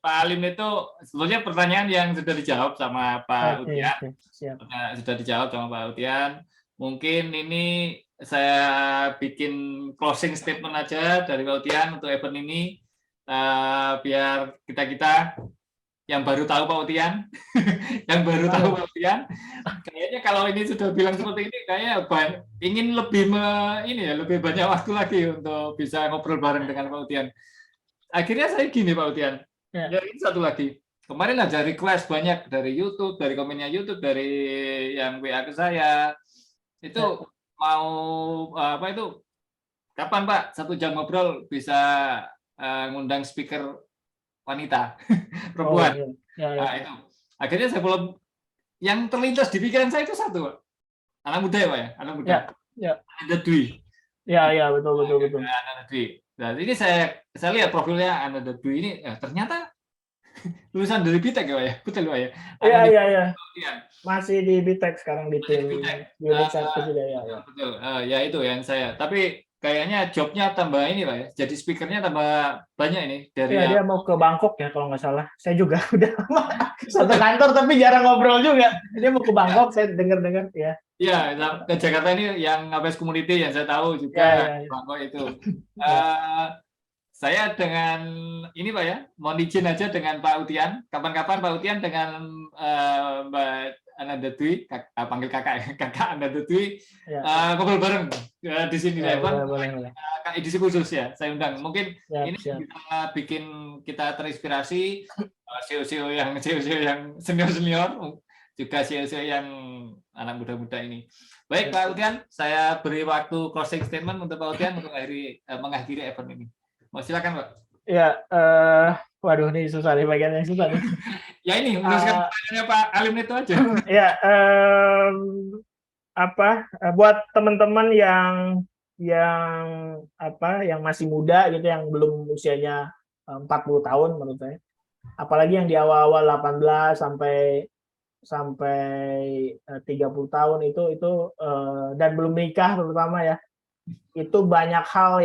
Pak Alim, itu sebetulnya pertanyaan yang sudah dijawab sama Pak Utian. Sudah dijawab sama Pak Utian. Mungkin ini saya bikin closing statement aja dari Pak Utian untuk event ini, biar kita yang baru tahu Pak Utian, yang baru tahu Pak Utian, kayaknya kalau ini sudah bilang seperti ini, kayaknya ingin lebih lebih banyak waktu lagi untuk bisa ngobrol bareng dengan Pak Utian. Akhirnya saya gini Pak Utian, ini satu lagi. Kemarin ada request banyak dari YouTube, dari komennya YouTube, dari yang WA ke saya. Itu mau kapan Pak 1 jam ngobrol bisa ngundang speaker wanita, perempuan. Nah, itu. Akhirnya saya belum, yang terlintas di pikiran saya itu satu, Pak. Anak muda ya Pak ya, anak muda. Ananda Dwi. Ya, betul. Ananda Dwi. Nah, ini saya lihat profilnya Ananda Dwi ini, ternyata lulusan dari BTech ya Pak ya, betul Pak ya? Iya. Masih di BTech sekarang, di tim unit 1 juga ya. Betul. Ya itu yang saya. Tapi kayaknya jobnya tambah ini Pak ya. Jadi speakernya tambah banyak ini dari. Dia mau ke Bangkok ya kalau nggak salah. Saya juga udah satu kantor tapi jarang ngobrol juga. Dia mau ke Bangkok, saya dengar ya. Iya, ke Jakarta ini yang APS Community yang saya tahu juga Bangkok itu. Saya dengan ini Pak ya, mohon izin aja dengan Pak Utian. Kapan-kapan Pak Utian dengan Mbak Ananda Dwi, panggil kakak Ananda Dwi, ngobrol bareng di sini edisi khusus ya, saya undang. Mungkin ini bisa bikin kita terinspirasi, CEO yang senior juga CEO yang anak muda-muda ini. Baik Pak Udian, saya beri waktu closing statement untuk Pak Udian untuk mengakhiri event ini. Mau silakan Pak. Ya, waduh ini susah nih, bagian yang susah nih. Ya ini meneruskan pertanyaannya Pak Alim itu aja. Ya, buat teman-teman yang masih muda gitu, yang belum usianya 40 tahun menurut saya, apalagi yang di awal-awal 18 sampai 30 tahun itu dan belum nikah terutama ya, itu banyak hal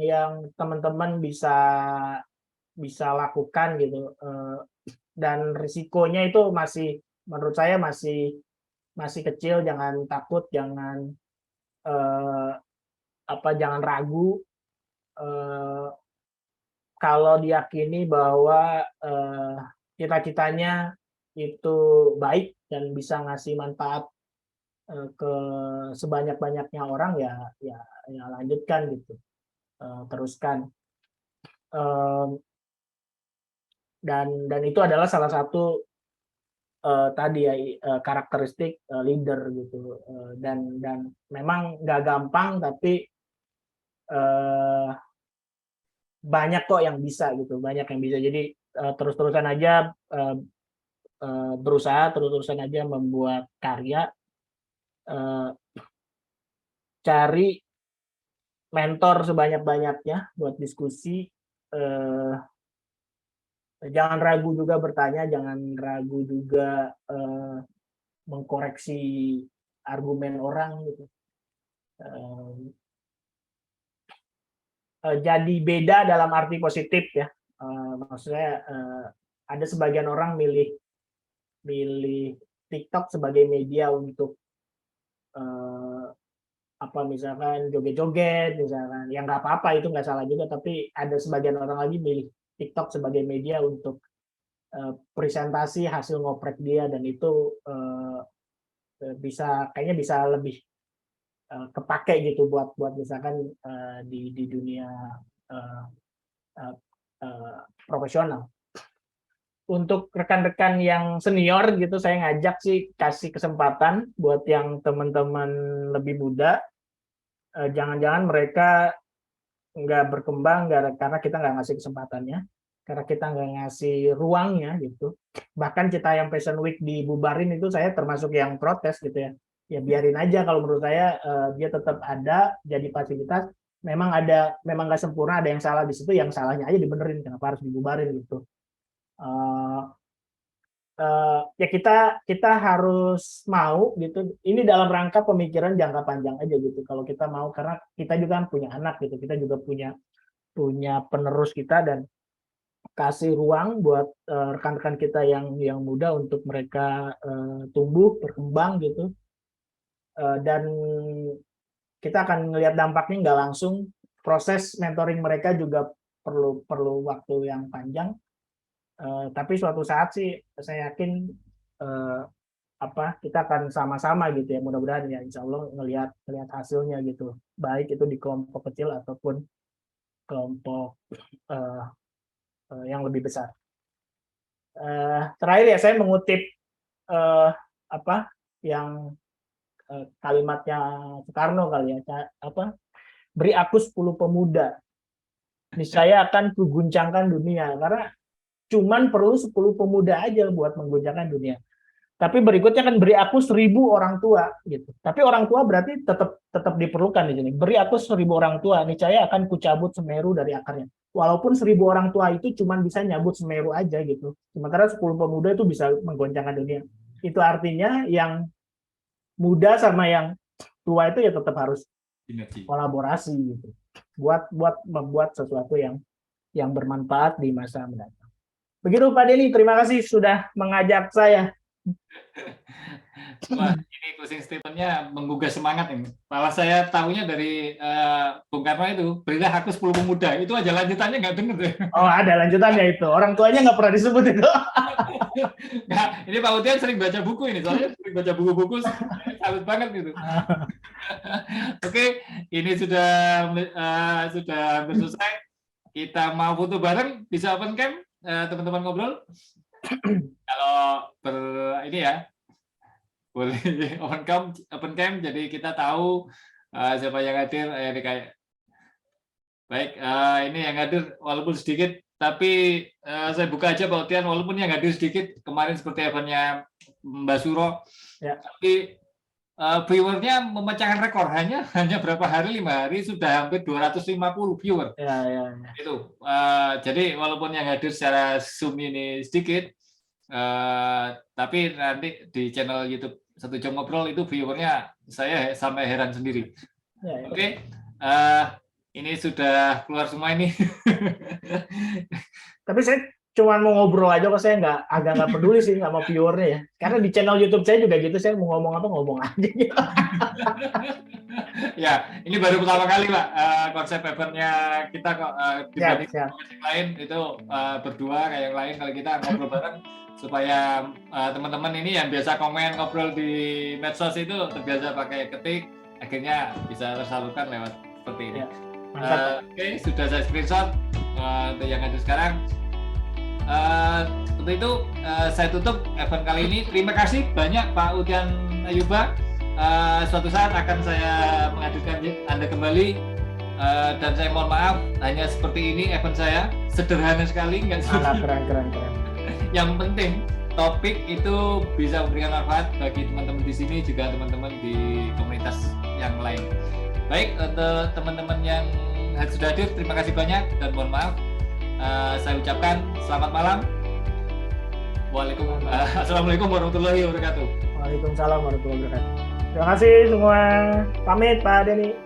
yang teman-teman bisa lakukan gitu, dan risikonya itu menurut saya masih kecil. Jangan takut, jangan ragu. Kalau diyakini bahwa cita-citanya itu baik dan bisa ngasih manfaat ke sebanyak-banyaknya orang, ya lanjutkan gitu, teruskan. Dan itu adalah salah satu tadi ya, karakteristik leader gitu, dan memang nggak gampang, tapi banyak kok yang bisa gitu, banyak yang bisa. Jadi terus-terusan aja berusaha, terus-terusan aja membuat karya, cari mentor sebanyak-banyaknya buat diskusi, jangan ragu juga bertanya, jangan ragu juga mengkoreksi argumen orang gitu. Jadi beda dalam arti positif ya. Maksudnya ada sebagian orang milih TikTok sebagai media untuk misalkan joget-joget, misalkan, yang nggak apa-apa, itu nggak salah juga, tapi ada sebagian orang lagi milih TikTok sebagai media untuk presentasi hasil ngoprek dia, dan itu kayaknya bisa lebih kepake gitu buat misalkan di dunia profesional. Untuk rekan-rekan yang senior gitu, saya ngajak sih kasih kesempatan buat yang teman-teman lebih muda. Jangan-jangan mereka nggak berkembang karena kita nggak ngasih kesempatannya, karena kita nggak ngasih ruangnya gitu. Bahkan kita yang Fashion Week dibubarin itu saya termasuk yang protes gitu ya. Ya biarin aja, kalau menurut saya dia tetap ada jadi fasilitas. Memang nggak sempurna, ada yang salah di situ, yang salahnya aja dibenerin, kenapa harus dibubarin gitu. Ya kita harus mau gitu. Ini dalam rangka pemikiran jangka panjang aja gitu. Kalau kita mau, karena kita juga kan punya anak gitu, kita juga punya penerus kita, dan kasih ruang buat rekan-rekan kita yang muda untuk mereka tumbuh, berkembang gitu. Dan kita akan melihat dampaknya nggak langsung. Proses mentoring mereka juga perlu waktu yang panjang. Tapi suatu saat sih saya yakin kita akan sama-sama gitu ya, mudah-mudahan ya, insya Allah ngelihat hasilnya gitu, baik itu di kelompok kecil ataupun kelompok yang lebih besar. Terakhir ya, saya mengutip yang kalimatnya Soekarno kali ya, beri aku 10 pemuda, niscaya akan kuguncangkan dunia. Karena cuman perlu 10 pemuda aja buat mengguncangkan dunia. Tapi berikutnya kan beri aku 1000 orang tua gitu. Tapi orang tua berarti tetap diperlukan di sini. Beri aku 1000 orang tua, niscaya akan kucabut Semeru dari akarnya. Walaupun 1000 orang tua itu cuma bisa nyabut Semeru aja gitu. Sementara 10 pemuda itu bisa menggoncangkan dunia. Itu artinya yang muda sama yang tua itu ya tetap harus kolaborasi gitu. Buat membuat sesuatu yang bermanfaat di masa mendatang. Begitu Pak Denny, terima kasih sudah mengajak saya. Wah, ini closing statement-nya menggugah semangat ini. Malah saya tahunya dari Bung Karno itu, berilah aku 10 pemuda. Itu aja lanjutannya nggak denger deh. Oh, ada lanjutannya itu. Orang tuanya nggak pernah disebut itu. Nah, ini Pak Udian sering baca buku ini, soalnya sering baca buku-buku, salut banget gitu. Oke, ini sudah hampir selesai. Kita mau foto bareng, bisa open cam, teman-teman ngobrol. Kalau ini ya, boleh open cam, jadi kita tahu siapa yang hadir. Ini kayak baik, ini yang hadir walaupun sedikit, tapi saya buka aja Pak Utian, walaupun yang hadir sedikit kemarin seperti eventnya Mbak Suro, tapi viewernya memecahkan rekor, hanya berapa hari, 5 hari sudah hampir 250 viewer. Itu jadi walaupun yang hadir secara Zoom ini sedikit, tapi nanti di channel YouTube 1 Jam Ngobrol itu viewernya saya sampai heran sendiri. Oke. Ini sudah keluar semua ini. Tapi saya cuma mau ngobrol aja, kok saya agak nggak peduli sih sama viewernya ya. Karena di channel YouTube saya juga gitu, saya mau ngomong apa ngomong aja. Ya, ini baru pertama kali Pak konsep eventnya kita kok dibanding yang lain itu berdua kayak yang lain, kalau kita ngobrol bareng supaya teman-teman ini yang biasa komen ngobrol di medsos itu terbiasa pakai ketik, akhirnya bisa tersalurkan lewat seperti ini. Oke, sudah saya screenshot untuk yang ada sekarang. Untuk itu saya tutup event kali ini. Terima kasih banyak Pak Utian Ayuba. Suatu saat akan saya menghadirkan Anda kembali, dan saya mohon maaf hanya seperti ini event saya, sederhana sekali, nggak sih? Keren. Yang penting topik itu bisa memberikan manfaat bagi teman-teman di sini, juga teman-teman di komunitas yang lain. Baik, untuk teman-teman yang sudah hadir, terima kasih banyak dan mohon maaf. Saya ucapkan selamat malam. Assalamualaikum warahmatullahi wabarakatuh. Waalaikumsalam warahmatullahi wabarakatuh. Terima kasih semua. Pamit Pak Denny.